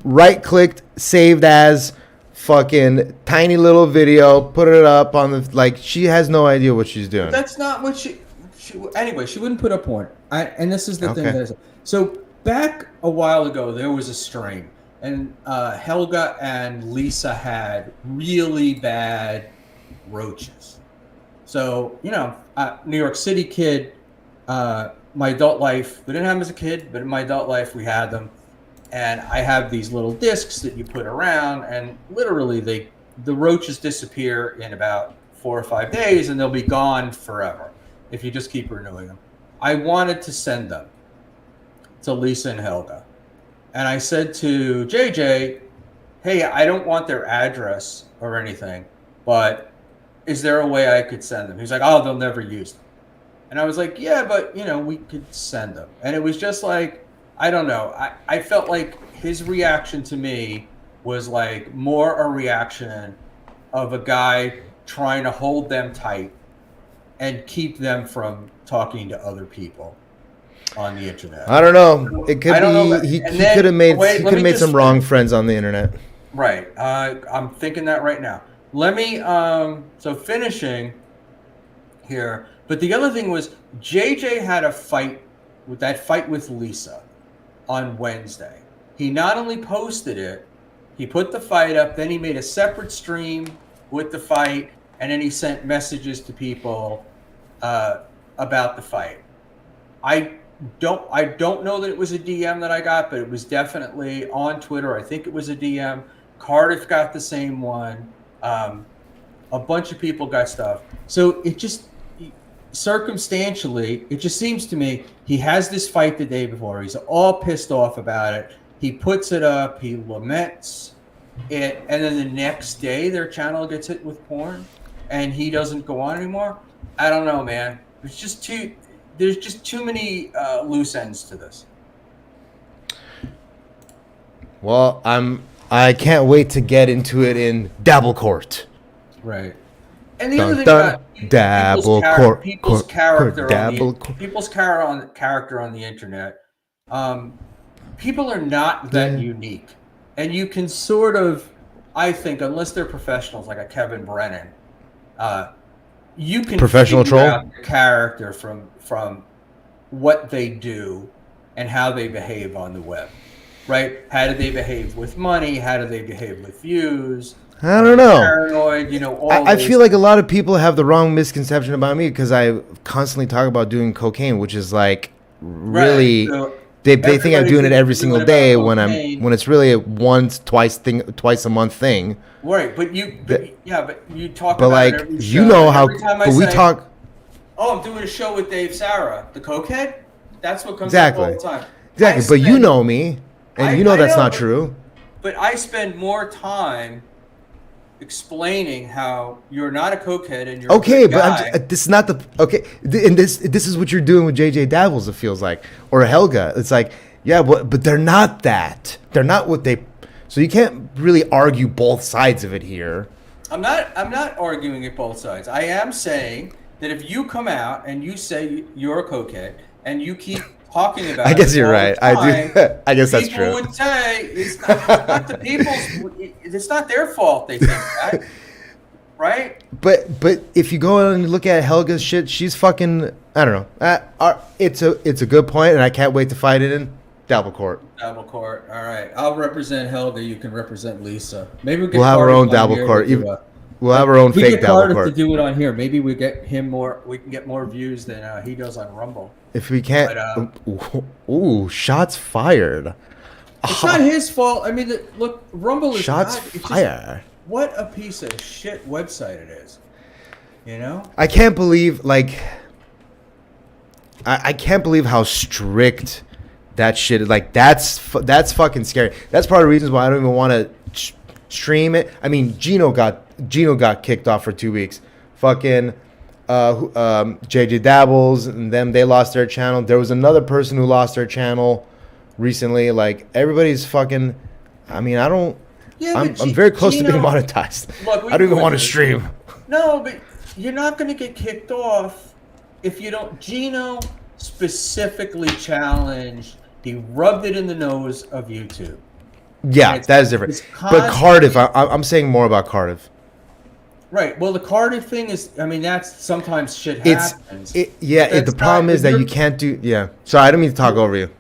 Right-clicked, saved as, fucking tiny little video, put it up on the she has no idea what she's doing.
But that's not what she. Anyway, she wouldn't put up porn. And this is the thing. So back a while ago, there was a stream, and Helga and Lisa had really bad roaches. So, you know, New York City kid, my adult life, we didn't have them as a kid, but in my adult life, we had them. And I have these little discs that you put around, and literally the roaches disappear in about 4 or 5 days, and they'll be gone forever if you just keep renewing them. I wanted to send them to Lisa and Helga. And I said to JJ, hey, I don't want their address or anything, but is there a way I could send them? He's like, oh, they'll never use them. And I was like, yeah, but, you know, we could send them. And it was just like, I don't know. I felt like his reaction to me was like more a reaction of a guy trying to hold them tight and keep them from talking to other people on the internet.
I don't know. It could
I don't know,
be he
and then-
could have made
wait,
he
let
could
me
have made
just
some wrong
finish.
friends on the internet.
Right. I'm thinking that right now. Let me so finishing here. But the other thing was JJ had a fight with Lisa on Wednesday. He not only posted it, he put the fight up, then he made a separate stream with the fight, and then he sent messages to people about the fight. I don't know that it was a DM that I got, but it was definitely on Twitter. I think it was a DM. Cardiff got the same one. A bunch of people got stuff. So it just circumstantially, it just seems to me he has this fight the day before. He's all pissed off about it. He puts it up. He laments it, and then the next day their channel gets hit with porn, and he doesn't go on anymore. I don't know, man. There's just too many loose ends to this.
Well, I can't wait to get into it in Dabble Court.
Right. And the
Dun,
other thing
dun,
about
dabble
people's
court,
character
dabble
on the
court.
people's character on the internet, people are not that
Yeah.
unique, and you can sort of, I think, unless they're professionals like a Kevin Brennan, you can
Professional
figure
troll?
out the character from what they do and how they behave on the web, right? How do they behave with money? How do they behave with views?
I don't know.
Paranoid, all
I
those
feel like a lot of people have the wrong misconception about me because I constantly talk about doing cocaine, which is like really
Right. So
they think I'm
everybody
doing it
thinks
every
you're
single
doing
day
about
when
cocaine.
it's really a twice a month thing.
right, but you talk
But
about
like
it every
you
show.
know how
Every time I
but we
say,
talk
Oh, I'm doing a show with Dave Sarah, the cokehead. That's what comes
Exactly.
up all the time.
exactly,
I
but you
spend-
know me and
I-
you know
I
that's
know,
not
but-
true.
But I spend more time explaining how you're not a cokehead and you're a
Okay,
good
but
guy.
this is not the okay. And this is what you're doing with JJ Dabbles. It feels like, or Helga. It's like, yeah, but they're not that. They're not what they. So you can't really argue both sides of it here.
I'm not arguing it both sides. I am saying that if you come out and you say you're a cokehead and you keep talking about
I guess
it
you're
all the
right. I do.
time,
I guess that's
people
true.
would say it's not the people's. It's not their fault. They think that, right?
But if you go and look at Helga's shit, she's fucking. I don't know. It's a good point, and I can't wait to fight it in Dabble Court.
Dabble court. All right, I'll represent Helga. You can represent Lisa. Maybe we
We'll have our
Cardiff
own
on
Dabble
here
Court.
to do a-
We'll have our own
we
fake
get
Dabble
Cardiff to
Court.
do it on here. Maybe we get him more. We can get more views than he does on Rumble.
If we can't.
But,
Ooh, shots fired.
It's not his fault. I mean, look, Rumble is
Shots
not, it's just-
fired.
what a piece of shit website it is. You know?
I can't believe like I can't believe how strict that shit is. Like that's fucking scary. That's part of the reasons why I don't even want to stream it. I mean, Gino got kicked off for 2 weeks. Fucking JJ Dabbles and them, they lost their channel. There was another person who lost their channel recently. Like everybody's fucking. I mean, I don't.
Yeah,
I'm
but
very close to
Gino-
being monetized.
Look,
I don't even want to
to
stream.
No, but you're not going to get kicked off if you don't. Gino specifically challenged. He rubbed it in the nose of YouTube.
Yeah,
It's-
that is different.
it's
But Cardiff, I'm saying more about Cardiff.
Right. Well, the Cardiff thing is. I mean, that's sometimes shit
It's
happens.
the
That's
problem
not-
is that
you're-
you can't do. Yeah, sorry, I don't mean to talk over you.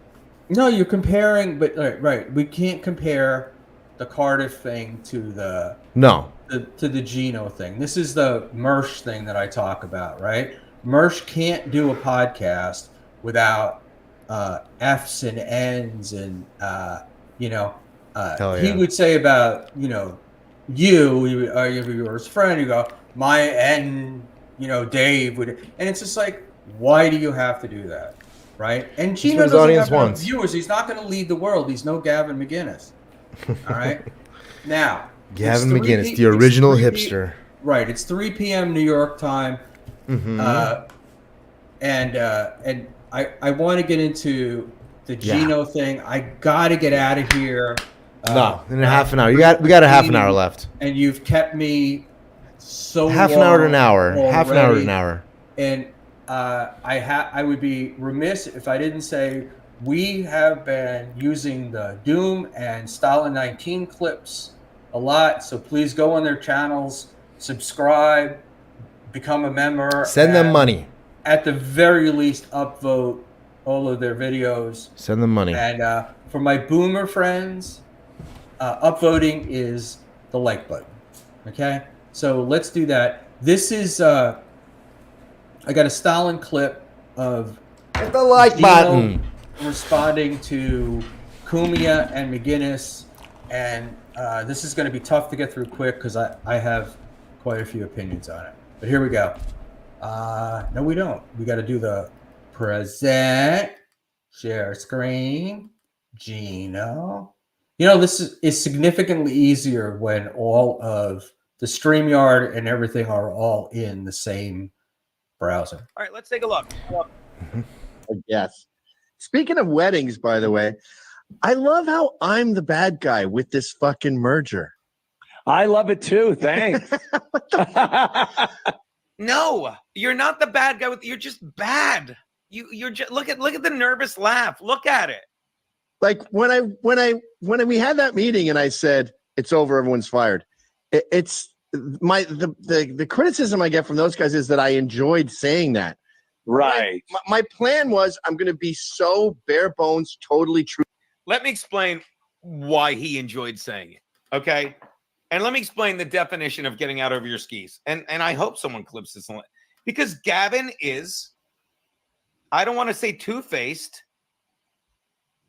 No, you're comparing, but right. We can't compare the Cardiff thing to the
No,
to the Gino thing. This is the Mersh thing that I talk about, right? Mersh can't do a podcast without F's and N's and
Hell
he
yeah.
would say about you are your worst friend. You go my N, Dave would, and it's just like, why do you have to do that, right? And Gino
what his
doesn't
audience
have enough
wants.
viewers. He's not going to lead the world. He's no Gavin McGinnis. All right. Now,
Gavin
it's 3
McGinnis,
p-
the
it's
original
3 p-
hipster.
Right. It's 3 p.m. New York time.
Mhm.
And I want to get into the
Yeah.
Gino thing. I got to get out of here.
No, in a half an hour. We got a half an hour left.
And you've kept me so
Half an hour to an
long
hour. Half an hour to
already.
an hour.
And I would be remiss if I didn't say we have been using the Doom and Stalin 19 clips a lot. So please go on their channels, subscribe, become a member.
Send them
and
money.
At the very least, upvote all of their videos.
Send them money.
And for my boomer friends, upvoting is the like button. Okay? So let's do that. This is, I got a Stalin clip of
Hit the like
Gino
button.
responding to Cumia and McGinnis. And this is going to be tough to get through quick because I have quite a few opinions on it. But here we go. No, we don't. We got to do the present, share screen, Gino. You know, this is significantly easier when all of the StreamYard and everything are all in the same browser.
All right, let's take a look.
Yes. Speaking of weddings, by the way, I love how I'm the bad guy with this fucking merger.
I love it too. Thanks.
No, you're not the bad guy. You're just bad. You're just look at the nervous laugh. Look at it.
Like when we had that meeting and I said it's over, everyone's fired. It's the criticism I get from those guys is that I enjoyed saying that.
Right.
My plan was I'm going to be so bare bones, totally true.
Let me explain why he enjoyed saying it. Okay. And let me explain the definition of getting out over your skis. And I hope someone clips this. Because Gavin is, I don't want to say two-faced,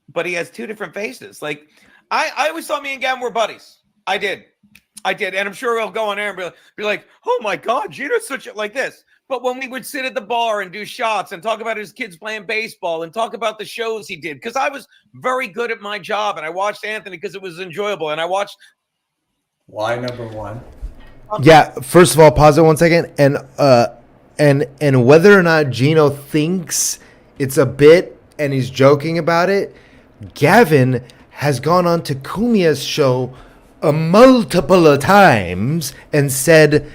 but he has two different faces. Like, I always thought me and Gavin were buddies. I did. And I'm sure he'll go on air and be like, oh my God, Gino's such a, like this. But when we would sit at the bar and do shots and talk about his kids playing baseball and talk about the shows he did, because I was very good at my job and I watched Anthony because it was enjoyable. And I watched.
Why number one?
Yeah, first of all, pause it 1 second. And whether or not Gino thinks it's a bit and he's joking about it, Gavin has gone on to Cumia's show multiple times and said,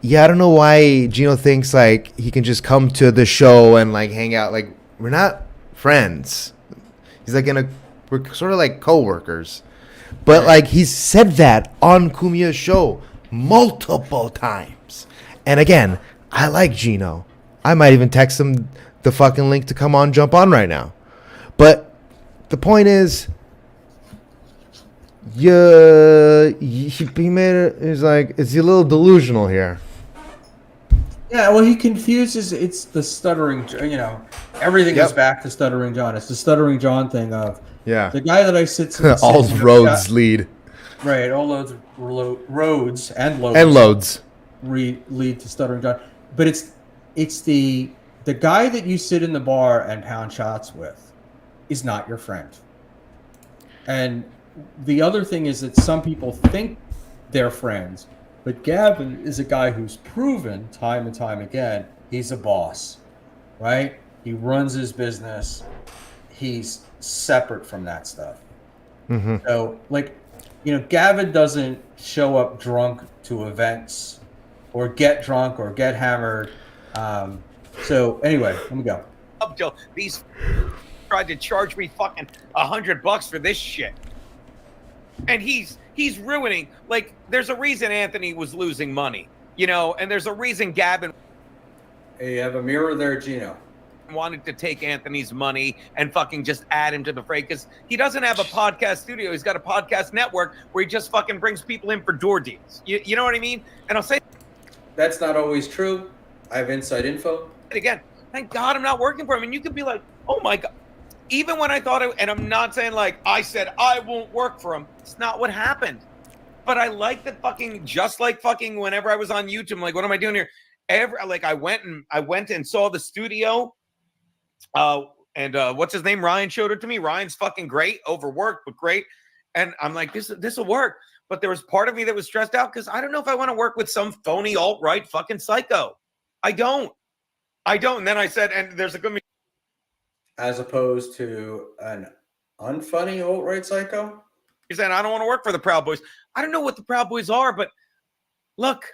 yeah, I don't know why Gino thinks like he can just come to the show and like hang out. Like, we're not friends. He's like we're sort of like co-workers. But like he's said that on Cumia's show multiple times. And again, I like Gino. I might even text him the fucking link to come on, jump on right now. But the point is, he made it. He's like, is he a little delusional here?
Yeah, well, he confuses. It's the stuttering. Everything is back to stuttering John. It's the stuttering John thing of the guy that I sit.
All roads lead.
Right, all those roads and
loads
lead to stuttering John. But it's the guy that you sit in the bar and pound shots with is not your friend. And the other thing is that some people think they're friends, but Gavin is a guy who's proven time and time again he's a boss, right? He runs his business. He's separate from that stuff.
Mm-hmm.
So, Gavin doesn't show up drunk to events or get drunk or get hammered. So anyway, let me go.
Up till these tried to charge me fucking $100 for this shit. And he's ruining, like, there's a reason Anthony was losing money, and there's a reason Gavin.
Hey, you have a mirror there, Gino.
Wanted to take Anthony's money and fucking just add him to the fray because he doesn't have a podcast studio. He's got a podcast network where he just fucking brings people in for door deals. You know what I mean? And I'll say
that's not always true. I have inside info.
Again, thank God I'm not working for him. And you could be like, oh my God. Even when I thought and I'm not saying like I said I won't work for him. It's not what happened. But I like that fucking just like fucking whenever I was on YouTube, I'm like, what am I doing here? I went and saw the studio. And what's his name? Ryan showed it to me. Ryan's fucking great, overworked, but great. And I'm like, this will work. But there was part of me that was stressed out because I don't know if I want to work with some phony alt-right fucking psycho. I don't. And then I said, and there's a good.
as opposed to an unfunny alt-right psycho?
He said, I don't want to work for the Proud Boys. I don't know what the Proud Boys are, but look,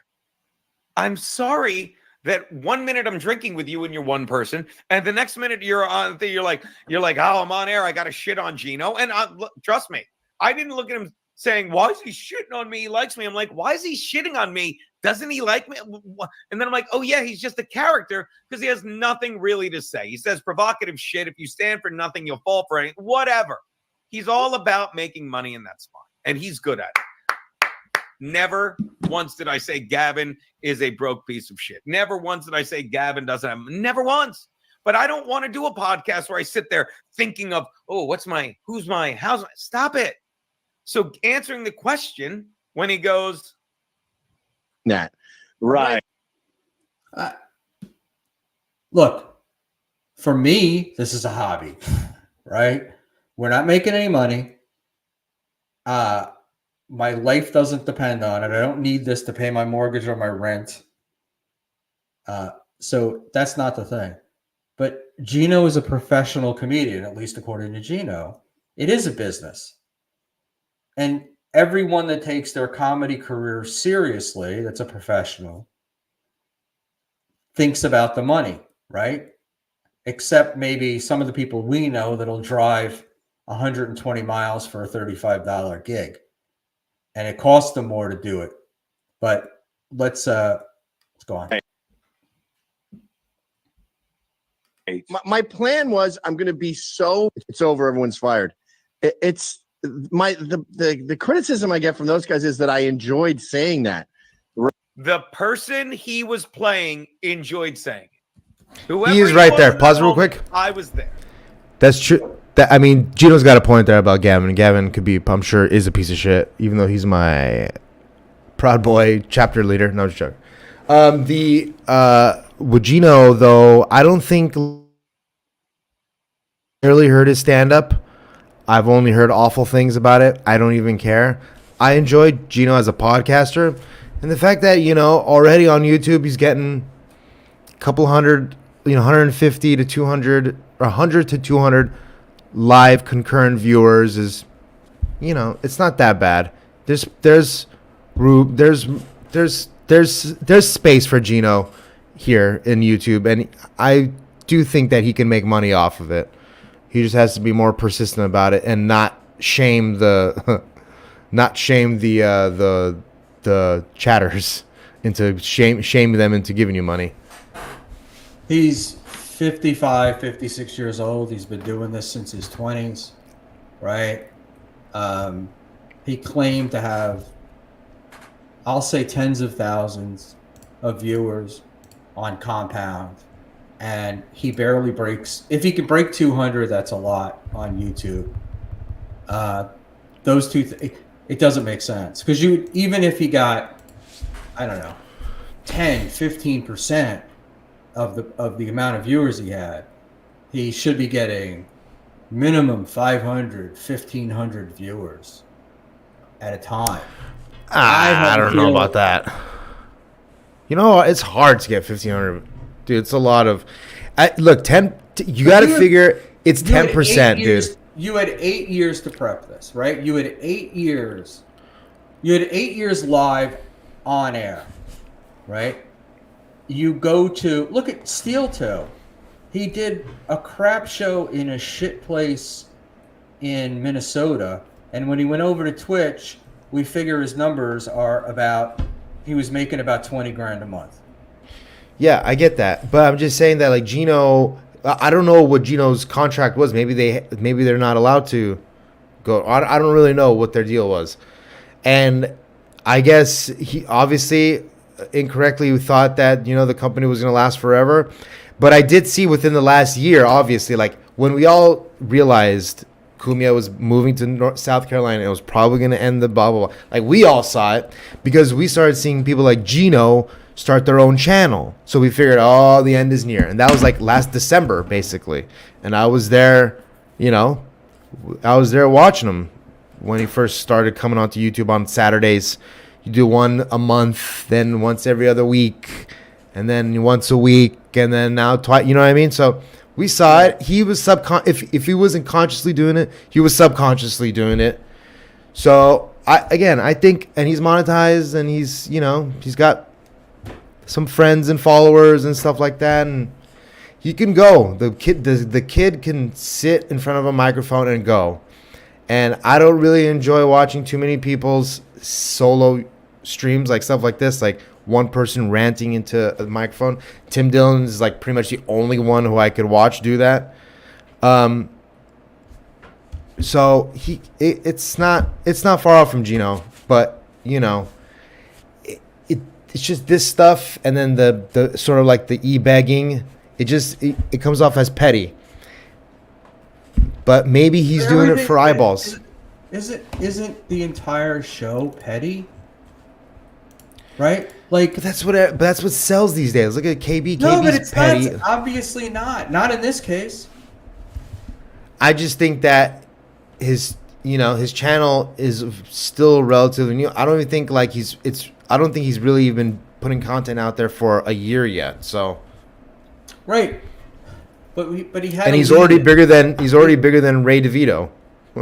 I'm sorry that 1 minute I'm drinking with you and you're one person, and the next minute you're like, oh, I'm on air. I got to shit on Gino. And trust me, I didn't look at him saying, why is he shitting on me? He likes me. I'm like, why is he shitting on me? Doesn't he like me? And then I'm like, oh yeah, he's just a character because he has nothing really to say. He says provocative shit. If you stand for nothing, you'll fall for anything. Whatever. He's all about making money, and that's fine. And he's good at it. Never once did I say Gavin is a broke piece of shit. Never once did I say Gavin doesn't have, never once. But I don't want to do a podcast where I sit there thinking of, oh, how's my, stop it. So answering the question when he goes,
Nat.
Right.
Look, for me, this is a hobby, right? We're not making any money. My life doesn't depend on it. I don't need this to pay my mortgage or my rent. So that's not the thing. But Gino is a professional comedian, at least according to Gino. It is a business. And everyone that takes their comedy career seriously, that's a professional, thinks about the money, right? Except maybe some of the people we know that'll drive 120 miles for a $35 gig. And it costs them more to do it. But let's go on.
My plan was I'm going to be it's over. Everyone's fired. It's the criticism I get from those guys is that I enjoyed saying that.
the person he was playing enjoyed saying it.
He is right there. Pause real quick.
I was there.
That's true. I mean, Gino's got a point there about Gavin. Gavin could be, I'm sure, is a piece of shit, even though he's my Proud Boy chapter leader. No, just joking. With Gino, though, I don't think really heard his stand-up. I've only heard awful things about it. I don't even care. I enjoyed Gino as a podcaster. And the fact that, already on YouTube, he's getting a couple hundred, 150 to 200, or 100 to 200 live concurrent viewers is, it's not that bad. There's space for Gino here in YouTube, and I do think that he can make money off of it. He just has to be more persistent about it and not shame the the chatters into shame them into giving you money.
He's 55, 56 years old. He's been doing this since his 20s, right? He claimed to have, I'll say, tens of thousands of viewers on Compound, and he barely breaks. If he can break 200, that's a lot on YouTube. Those two, it doesn't make sense, because even if he got, I don't know, 10, 15% of the amount of viewers he had, he should be getting minimum 500, 1,500 viewers at a time.
I don't know about that. It's hard to get 1,500. Dude, it's a lot of... look, 10... You got to figure it's 10%, dude.
You had 8 years to prep this, right? You had 8 years. You had 8 years live on air, right? You go to... Look at Steel Toe. He did a crap show in a shit place in Minnesota, and when he went over to Twitch, we figure his numbers are about... He was making about 20 grand a month.
Yeah, I get that, but I'm just saying that, like, Gino, I don't know what Gino's contract was. Maybe they're not allowed to go. I don't really know what their deal was, and I guess he obviously incorrectly thought that the company was going to last forever. But I did see within the last year, obviously, like when we all realized Cumia was moving to South Carolina, it was probably going to end the blah blah blah. Like we all saw it because we started seeing people like Gino start their own channel. So we figured, the end is near. And that was like last December, basically. And I was there, I was there watching him when he first started coming onto YouTube on Saturdays. You do one a month, then once every other week, and then once a week, and then now twice. You know what I mean? So We saw it. He was if he wasn't consciously doing it, he was subconsciously doing it. So I think, and he's monetized, and he's he's got some friends and followers and stuff like that, and he can go. The kid can sit in front of a microphone and go. And I don't really enjoy watching too many people's solo streams, like stuff like this, like one person ranting into a microphone. Tim Dillon is like pretty much the only one who I could watch do that. So it's not far off from Gino, but it's just this stuff, and then the sort of like the e-begging. It comes off as petty. But maybe he's doing it for eyeballs.
Isn't the entire show petty? Right? Like,
But that's what sells these days. Look at KB.
no, but
KB's
it's
petty.
not. Obviously not. Not in this case.
I just think that his channel is still relatively new. I don't even think I don't think he's really even putting content out there for a year yet. So,
Right. But he had.
and
a
he's
lead
already
in.
bigger than Ray DeVito.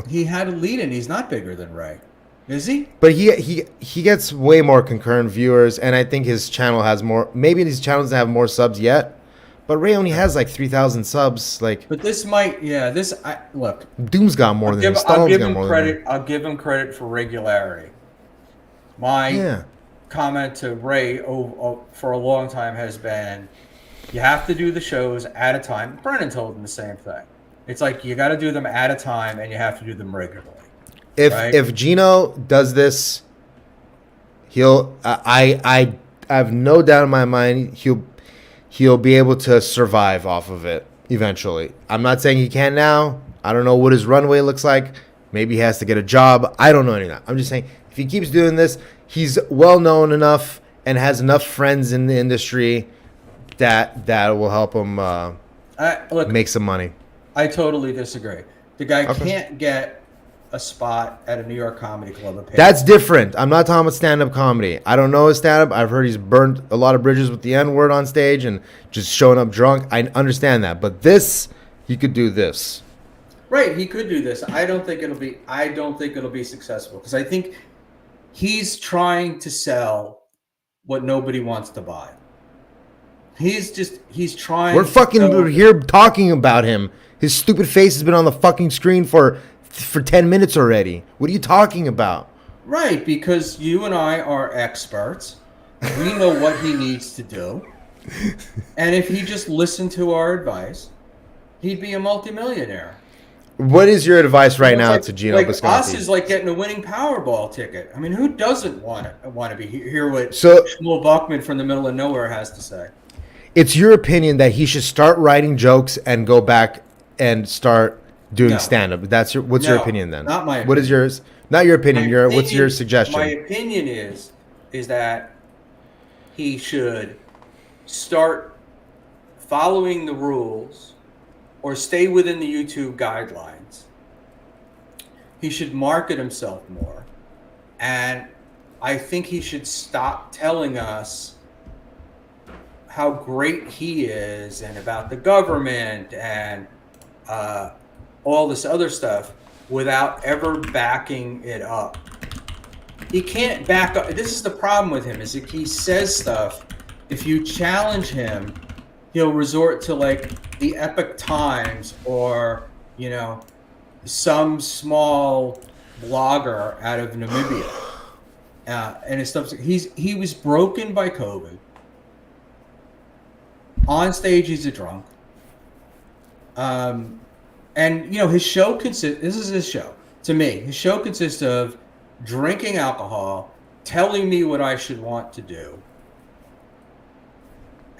He had a lead in. He's not bigger than Ray, is he?
But he gets way more concurrent viewers, and I think his channel has more. Maybe his channel doesn't have more subs yet, but Ray only has like 3,000 subs. Like,
But this might. Yeah. Look.
Doom's got more than him.
I'll
Stallone's
give
got
him
more
credit.
than him.
I'll give him credit for regularity. My
Yeah.
comment to Ray for a long time has been, you have to do the shows at a time. Brennan told him the same thing. It's like you got to do them at a time, and you have to do them regularly. Right?
If Gino does this, I have no doubt in my mind he'll be able to survive off of it eventually. I'm not saying he can now. I don't know what his runway looks like. Maybe he has to get a job. I don't know any of that. I'm just saying if he keeps doing this, he's well known enough and has enough friends in the industry that will help him
Look,
make some money.
I totally disagree. The guy
Okay.
can't get a spot at a New York Comedy Club. Of
That's different. I'm not talking about stand-up comedy. I don't know his stand-up. I've heard he's burned a lot of bridges with the N-word on stage and just showing up drunk. I understand that. But this, he could do this.
Right, he could do this. I don't think it'll be successful because I think he's trying to sell what nobody wants to buy. He's trying.
We're fucking here talking about him. His stupid face has been on the fucking screen for 10 minutes already. What are you talking about?
Right, because you and I are experts. We know what he needs to do. And if he just listened to our advice, he'd be a multimillionaire.
What is your advice right now
It's
to Gino
like
Bisconti?
us is like getting a winning Powerball ticket. I mean, who doesn't want to hear what
So-
Shmuel Buckman from the middle of nowhere has to say?
It's your opinion that he should start writing jokes and go back and start doing
No.
stand-up. What's your
No,
opinion then?
not my
What is
opinion.
yours? Not your opinion.
My
What's your
opinion-
suggestion?
My opinion is that he should start following the rules or stay within the YouTube guidelines. He should market himself more. And I think he should stop telling us how great he is and about the government and all this other stuff without ever backing it up. He can't back up. This is the problem with him, is that he says stuff. If you challenge him, he'll resort to like the Epic Times or, some small blogger out of Namibia. And his stuff. He was broken by COVID. On stage, he's a drunk. And his show consists. This is his show. To me, his show consists of drinking alcohol, telling me what I should want to do,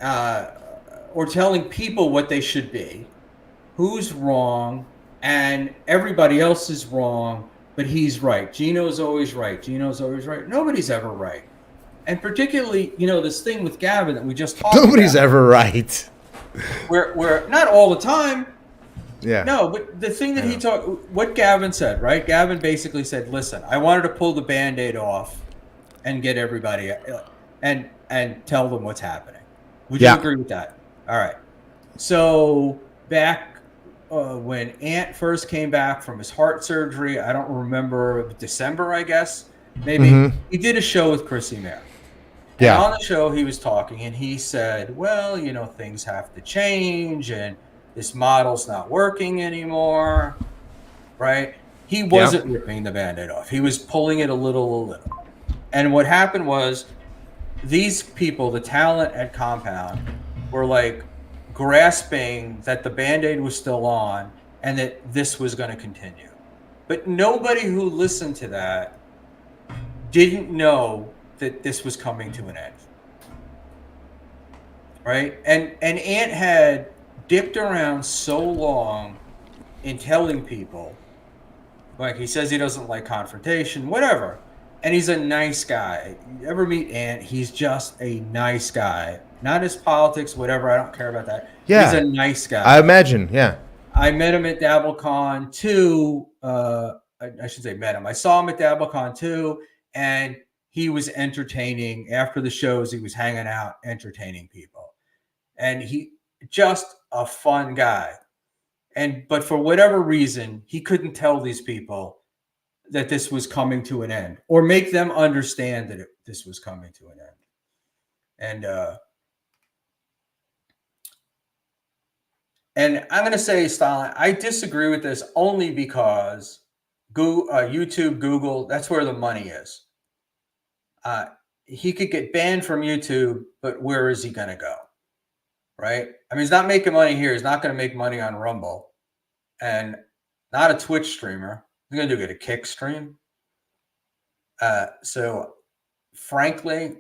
or telling people what they should be, who's wrong, and everybody else is wrong, but he's right. Gino's always right. Gino's always right. Nobody's ever right. And particularly, this thing with Gavin that we just talked about.
Nobody's ever right.
Where not all the time.
Yeah.
No, but the thing that what Gavin said, right? Gavin basically said, listen, I wanted to pull the Band-Aid off and get everybody and tell them what's happening. Would you agree with that? All right. So back when Ant first came back from his heart surgery. I don't remember, December, I guess. Maybe
Mhm.
he did a show with Chrissy Mayer.
Yeah.
And on the show, he was talking, and he said, well, you know, things have to change, and this model's not working anymore, right? He wasn't ripping the Band-Aid off. He was pulling it a little. And what happened was these people, the talent at Compound, were like grasping that the Band-Aid was still on and that this was going to continue. But nobody who listened to that didn't know that this was coming to an end. Right? And Ant had dipped around so long in telling people, like, he says he doesn't like confrontation, whatever. And he's a nice guy. You ever meet Ant, he's just a nice guy. Not his politics, whatever, I don't care about that.
Yeah.
He's a nice guy.
I imagine, yeah.
I met him at DabbleCon 2. I should say met him. I saw him at DabbleCon 2, and he was entertaining. After the shows, he was hanging out, entertaining people. And he just a fun guy. But for whatever reason, he couldn't tell these people that this was coming to an end, or make them understand that this was coming to an end. And I'm going to say, Stalin, I disagree with this only because YouTube, Google, that's where the money is. He could get banned from YouTube, but where is he going to go? Right? I mean, he's not making money here. He's not going to make money on Rumble, and not a Twitch streamer. He's going to get a Kick stream. So, frankly,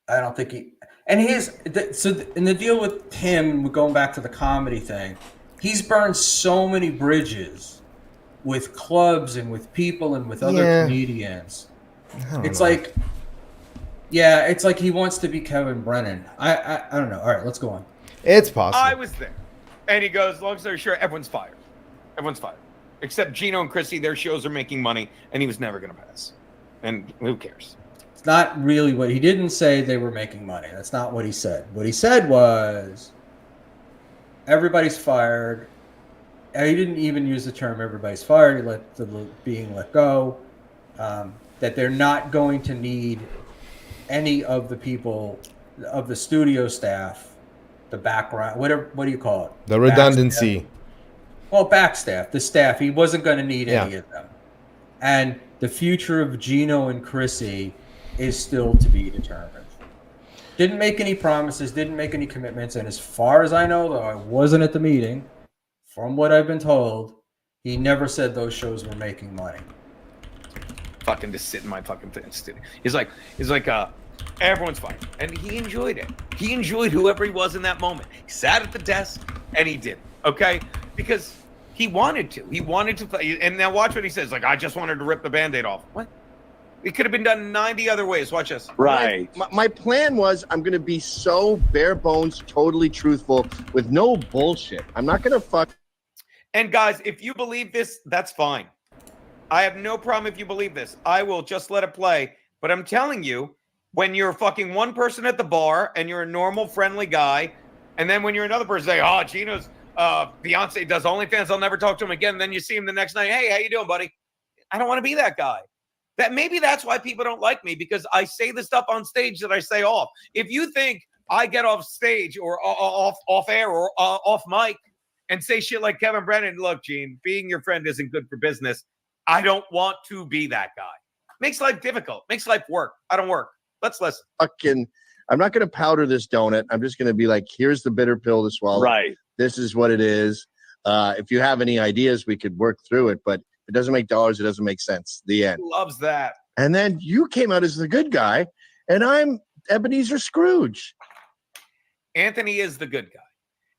I don't think he. And in the deal with him, going back to the comedy thing, he's burned so many bridges with clubs and with people and with other comedians. It's like, it's like he wants to be Kevin Brennan. I don't know. All right, let's go on.
It's possible.
I was there. And he goes, long story short, everyone's fired. Everyone's fired. Except Gino and Chrissy, their shows are making money, and he was never going to pass. And who cares?
It's not really what he didn't say. They were making money. That's not what he said. What he said was everybody's fired. And he didn't even use the term everybody's fired. He let the being let go. That they're not going to need any of the people of the studio staff, the background, whatever. What do you call it?
The redundancy.
Backstaff, the staff. He wasn't going to need any of them. And the future of Gino and Chrissy is still to be determined. Didn't make any promises, didn't make any commitments. And as far as I know, though I wasn't at the meeting, from what I've been told, he never said those shows were making money.
Fucking just sit in my fucking studio. He's like, everyone's fine. And he enjoyed it. He enjoyed whoever he was in that moment. He sat at the desk and he did. Okay? Because he wanted to. He wanted to play. And now watch what he says. Like, I just wanted to rip the Band-Aid off. What? It could have been done 90 other ways. Watch this.
Right.
My plan was I'm going to be so bare bones, totally truthful with no bullshit. I'm not going to fuck.
And guys, if you believe this, that's fine. I have no problem if you believe this. I will just let it play. But I'm telling you, when you're fucking one person at the bar and you're a normal, friendly guy, and then when you're another person, say, oh, Gino's Beyonce does OnlyFans, I'll never talk to him again. And then you see him the next night. Hey, how you doing, buddy? I don't want to be that guy. Maybe that's why people don't like me, because I say the stuff on stage that I say off. If you think I get off stage or off air or off mic and say shit like Kevin Brennan, look, Gene, being your friend isn't good for business. I don't want to be that guy. Makes life difficult. Makes life work. I don't work. Let's listen.
I'm not going to powder this donut. I'm just going to be like, here's the bitter pill to swallow.
Right.
This is what it is. If you have any ideas, we could work through it. But if it doesn't make dollars, it doesn't make sense. The end.
Loves that.
And then you came out as the good guy, and I'm Ebenezer Scrooge.
Anthony is the good guy.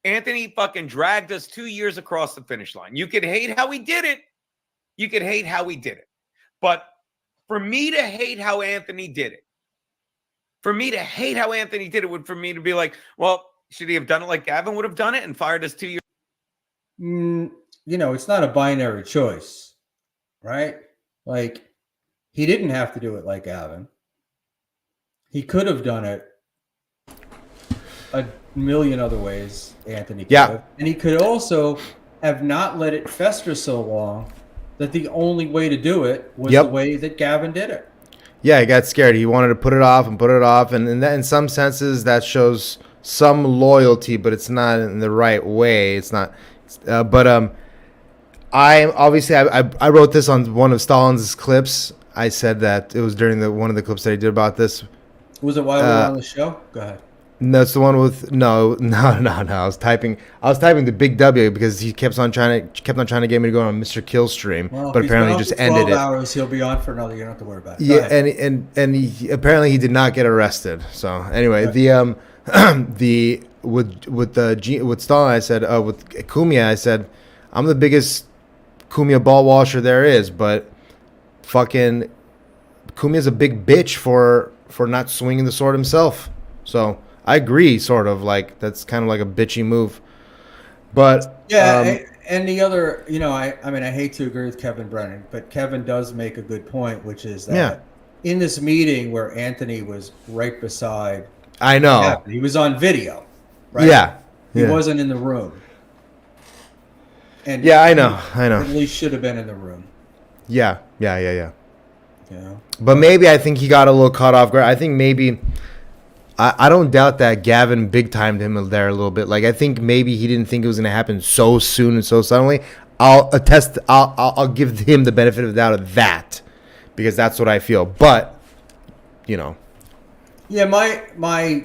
Anthony fucking dragged us 2 years across the finish line. You could hate how he did it. You could hate how he did it. But for me to hate how Anthony did it, would for me to be like, well, should he have done it like Gavin would have done it and fired us 2 years?
It's not a binary choice, right? Like, he didn't have to do it like Gavin. He could have done it a million other ways Anthony could
Yeah.
have. And he could also have not let it fester so long that the only way to do it was
Yep.
the way that Gavin did it.
Yeah, he got scared. He wanted to put it off, and in some senses that shows some loyalty, but it's not in the right way. It's not. I wrote this on one of Stalin's clips. I said that it was during one of the clips that he did about this.
Was it while we were on the show? Go ahead.
No, it's the one with no. I was typing the big W because he kept on trying to get me to go on Mr. Kill stream,
Well,
but
if he's
apparently
been on
just
for
ended
12
it.
hours, he'll be on for another. You don't have to worry about it. Go
Yeah,
ahead.
and he apparently he did not get arrested. So anyway,
Right.
with Stalin, I said with Cumia, I said I'm the biggest Cumia ball washer there is, but fucking Cumia's a big bitch for not swinging the sword himself. So I agree, sort of like that's kind of like a bitchy move. But
Yeah, and the other, I mean, I hate to agree with Kevin Brennan, but Kevin does make a good point, which is that in this meeting where Anthony was right beside,
I know,
Gavin, he was on video, right?
yeah,
He
yeah.
wasn't in the room. And
Yeah, I know.
At least should have been in the room,
Yeah.
you know?
But maybe I think he got a little caught off guard. I think maybe I don't doubt that Gavin big timed him there a little bit. Like I think maybe he didn't think it was going to happen so soon and so suddenly. I'll give him the benefit of the doubt of that because that's what I feel. But
Yeah, my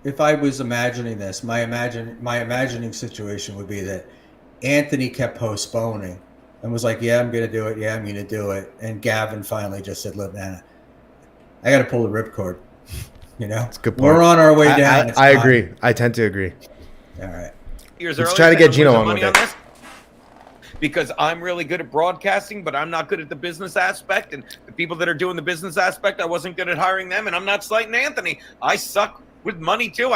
if I was imagining this, my imagining situation would be that Anthony kept postponing and was like, "Yeah, I'm gonna do it. Yeah, I'm gonna do it." And Gavin finally just said, "Look, man, I got to pull the ripcord."
it's a good point.
We're on our way down. It's
I
time.
agree. I tend to agree.
All right.
Years
Let's
earlier,
try to
they
get
were
Gino
losing
on
money
with it.
this because I'm really good at broadcasting, but I'm not good at the business aspect. And the people that are doing the business aspect, I wasn't good at hiring them. And I'm not slighting Anthony. I suck with money too.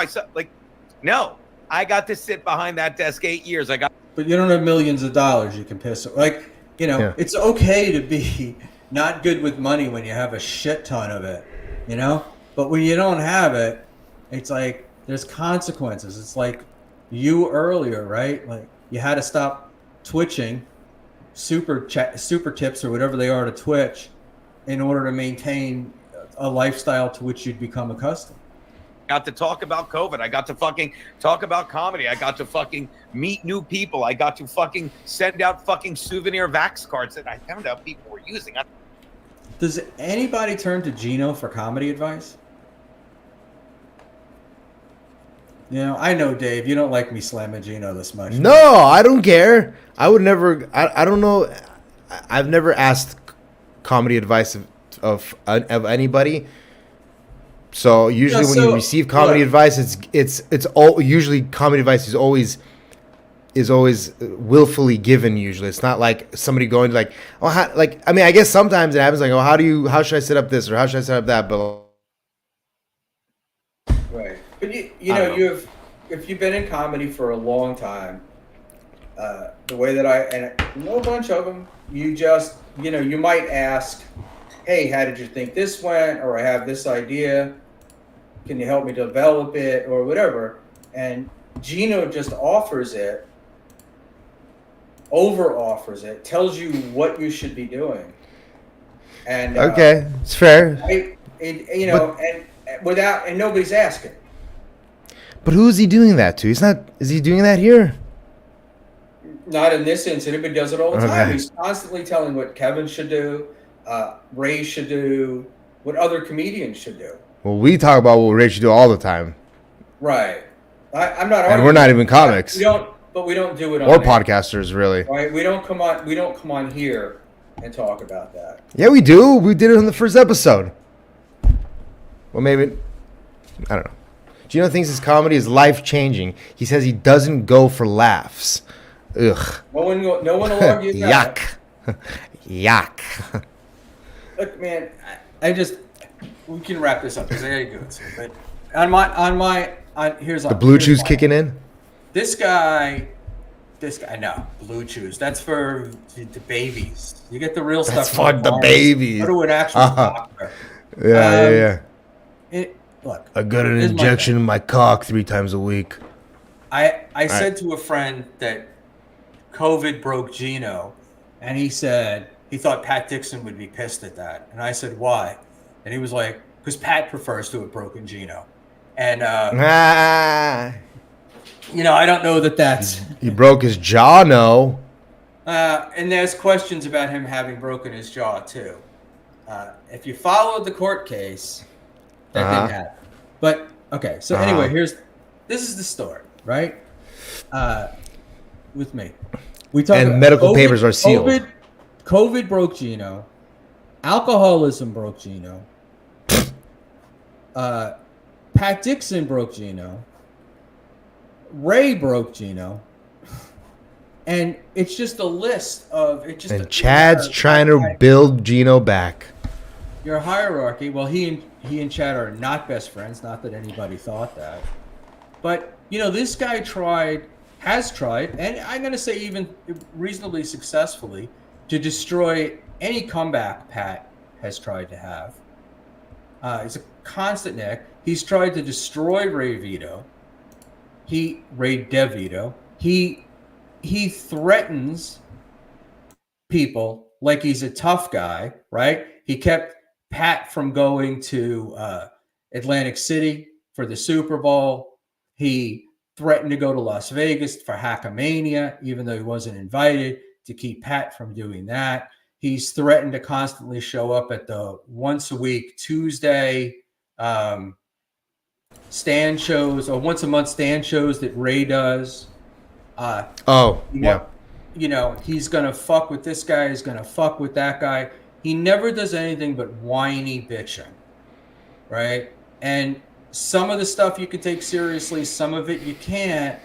No, I got to sit behind that desk 8 years.
But you don't have millions of dollars you can piss.
Yeah.
It's okay to be not good with money when you have a shit ton of it, But when you don't have it, it's like there's consequences. It's like you earlier, right? Like you had to stop twitching super tips or whatever they are to Twitch in order to maintain a lifestyle to which you'd become accustomed.
got to talk about COVID. I got to fucking talk about comedy. I got to fucking meet new people. I got to fucking send out fucking souvenir vax cards that I found out people were using.
Does anybody turn to Gino for comedy advice? I know, Dave, you don't like me slamming Gino this much.
No, I don't care. I would never. I don't know. I've never asked comedy advice of anybody. So usually when you receive comedy advice, it's all usually comedy advice is always willfully given. Usually, it's not like somebody going to like, oh, I guess sometimes it happens like, oh, how should I set up this or how should I set up that, but.
Right, but if you've been in comedy for a long time, the way that I know a bunch of them, you just you might ask, hey, how did you think this went, or I have this idea, can you help me develop it, or whatever, and Gino just offers it, over offers it, tells you what you should be doing, and
Okay, it's fair.
right, and nobody's asking.
But who is he doing that to? Is he doing that here?
Not in this incident, but he does it all the time.
Okay.
He's constantly telling what Kevin should do, Ray should do, what other comedians should do.
Well, we talk about what Ray should do all the time.
Right. I'm not.
And we're not even comics.
We don't do it on
Or
air,
podcasters, really.
Right. We don't come on here and talk about that.
Yeah, we do. We did it in the first episode. Well, maybe. I don't know. Gino thinks his comedy is life-changing. He says he doesn't go for laughs. Ugh.
No one will argue that.
Yuck. Yuck.
Look, man, we can wrap this up because I gotta go soon. But here's
The blue chews kicking in?
This guy, no, blue chews. That's for the babies. You get the real stuff.
That's
from
for the
pharmacy.
babies.
Go to an actual doctor.
Yeah.
look,
I got an
here's my
injection
thing.
in my cock 3 times a week.
I said to a friend that COVID broke Gino, and he said he thought Pat Dixon would be pissed at that. And I said, why? And he was like, because Pat prefers to have broken Gino. And,
Ah,
you know, I don't know that that's.
he broke his jaw. No.
And there's questions about him having broken his jaw, too. If you followed the court case, that didn't happen. But, okay, so anyway, this is the story, right? With me. We talk
And
about
medical papers are sealed.
COVID broke Gino. Alcoholism broke Gino. Pat Dixon broke Gino. Ray broke Gino. And it's just a list of it. Just
And Chad's trying to build Gino back.
your hierarchy. Well, he and Chad are not best friends. Not that anybody thought that, but you know, this guy has tried, and I'm going to say even reasonably successfully, to destroy any comeback Pat has tried to have. It's a constant neck. He's tried to destroy Ray Vito. Ray DeVito. He threatens people like he's a tough guy, right? He kept Pat from going to Atlantic City for the Super Bowl. He threatened to go to Las Vegas for Hackamania, even though he wasn't invited, to keep Pat from doing that. He's threatened to constantly show up at the once a week Tuesday stand shows, or once a month stand shows that Ray does. You know, he's going to fuck with this guy. He's going to fuck with that guy. He never does anything but whiny bitching, right? And some of the stuff you can take seriously, some of it you can't,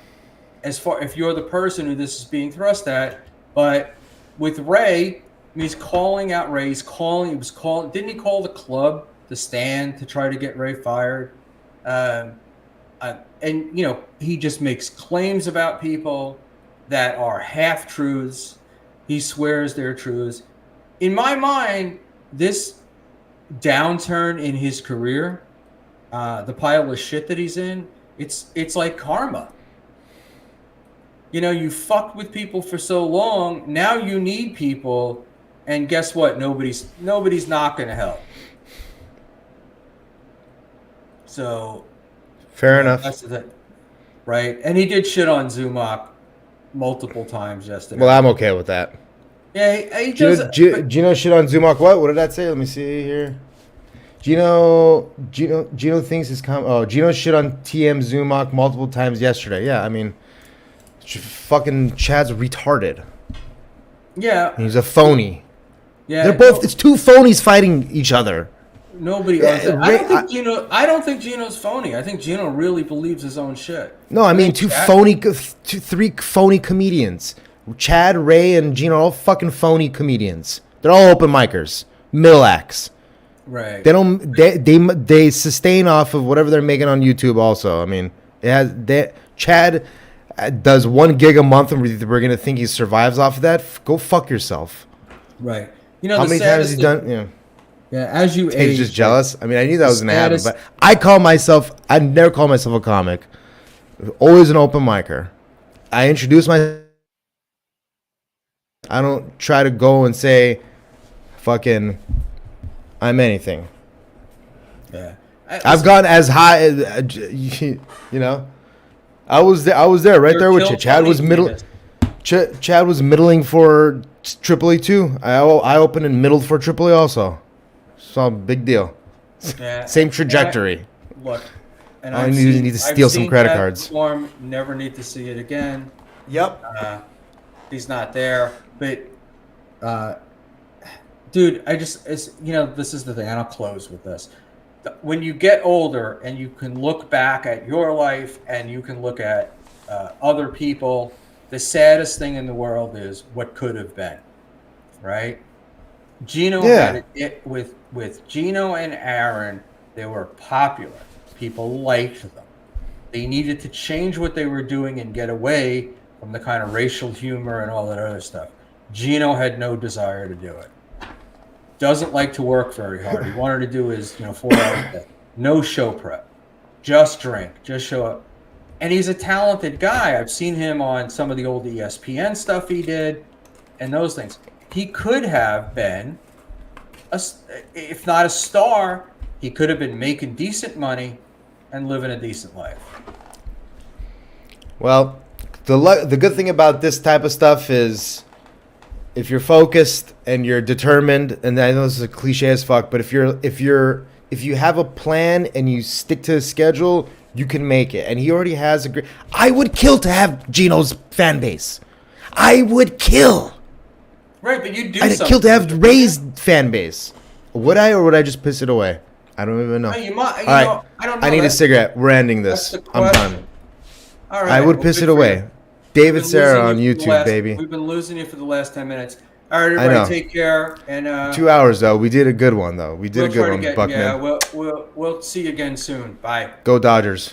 as far if you're the person who this is being thrust at. But with Ray, he's calling out Ray. Didn't he call the club, the Stand, to try to get Ray fired? And, you know, he just makes claims about people that are half-truths. He swears they're truths. In my mind, this downturn in his career, the pile of shit that he's in, it's like karma. You know, you fucked with people for so long. Now you need people, and guess what? Nobody's not going to help. So,
Fair enough.
that's the thing, right? And he did shit on Zumach multiple times yesterday.
Well, I'm okay with that.
Yeah, he does.
Gino shit on Zumach. What did that say? Let me see here. Gino thinks his Gino shit on TM Zumach multiple times yesterday. Yeah, I mean, fucking Chad's retarded.
Yeah,
He's a phony.
yeah.
They're both. It's two phonies fighting each other.
Nobody. I don't think Gino's phony. I think Gino really believes his own shit.
No, I mean three phony comedians. Chad, Ray, and Gino are all fucking phony comedians. They're all open micers, middle acts.
Right.
They sustain off of whatever they're making on YouTube. Also, I mean, Chad does 1 gig a month, and we're gonna think he survives off of that. Go fuck yourself.
Right. You know,
How
the
many times has
saddest
he
thing-
done? Yeah.
Yeah, as you
He's
age,
just jealous. I mean, I knew that was gonna happen,
Status-
but I never call myself a comic. Always an open micer. I introduce my. I don't try to go and say, "Fucking, I'm anything."
Yeah.
I've gotten as high as, you know. I was there, right there with you. Chad was Chad was middling for Triple E too. I opened and middled for Triple E also. So big deal.
Yeah.
Same trajectory.
Look, and
I need to steal some credit cards.
Perform, never need to see it again.
Yep.
He's not there, but dude, this is the thing, and I'll close with this. When you get older and you can look back at your life and you can look at other people, the saddest thing in the world is what could have been, right? Gino had it with Gino and Aaron. They were popular. People liked them. They needed to change what they were doing and get away from the kind of racial humor and all that other stuff. Gino had no desire to do it. Doesn't like to work very hard. He wanted to do his 4 hours a day. No show prep. just drink, just show up. And he's a talented guy. I've seen him on some of the old ESPN stuff he did and those things. He could have been, if not a star, he could have been making decent money and living a decent life.
Well, the good thing about this type of stuff is if you're focused and you're determined, and I know this is a cliche as fuck, but if you have a plan and you stick to the schedule, you can make it. And he already has a great. I would kill to have Gino's fan base. I would kill.
Right, but you do.
I'd kill to have Ray's fan base. Would I, or would I just piss it away? I don't even know.
No, you might,
All right,
I don't know.
I need a
That's-
cigarette. We're ending this.
that's the
I'm
question.
done.
All right,
I would
well,
piss
good
it
for
away.
you.
David
We've been
Sarah
losing
on
you for the
YouTube,
last-
baby.
We've been losing you for the last 10 minutes. All right,
I
everybody,
know.
take care. And
2 hours though. We did a good one though. We did
we'll
a
try
good
to
one,
get,
Buckman.
yeah, we'll see you again soon. Bye.
Go Dodgers.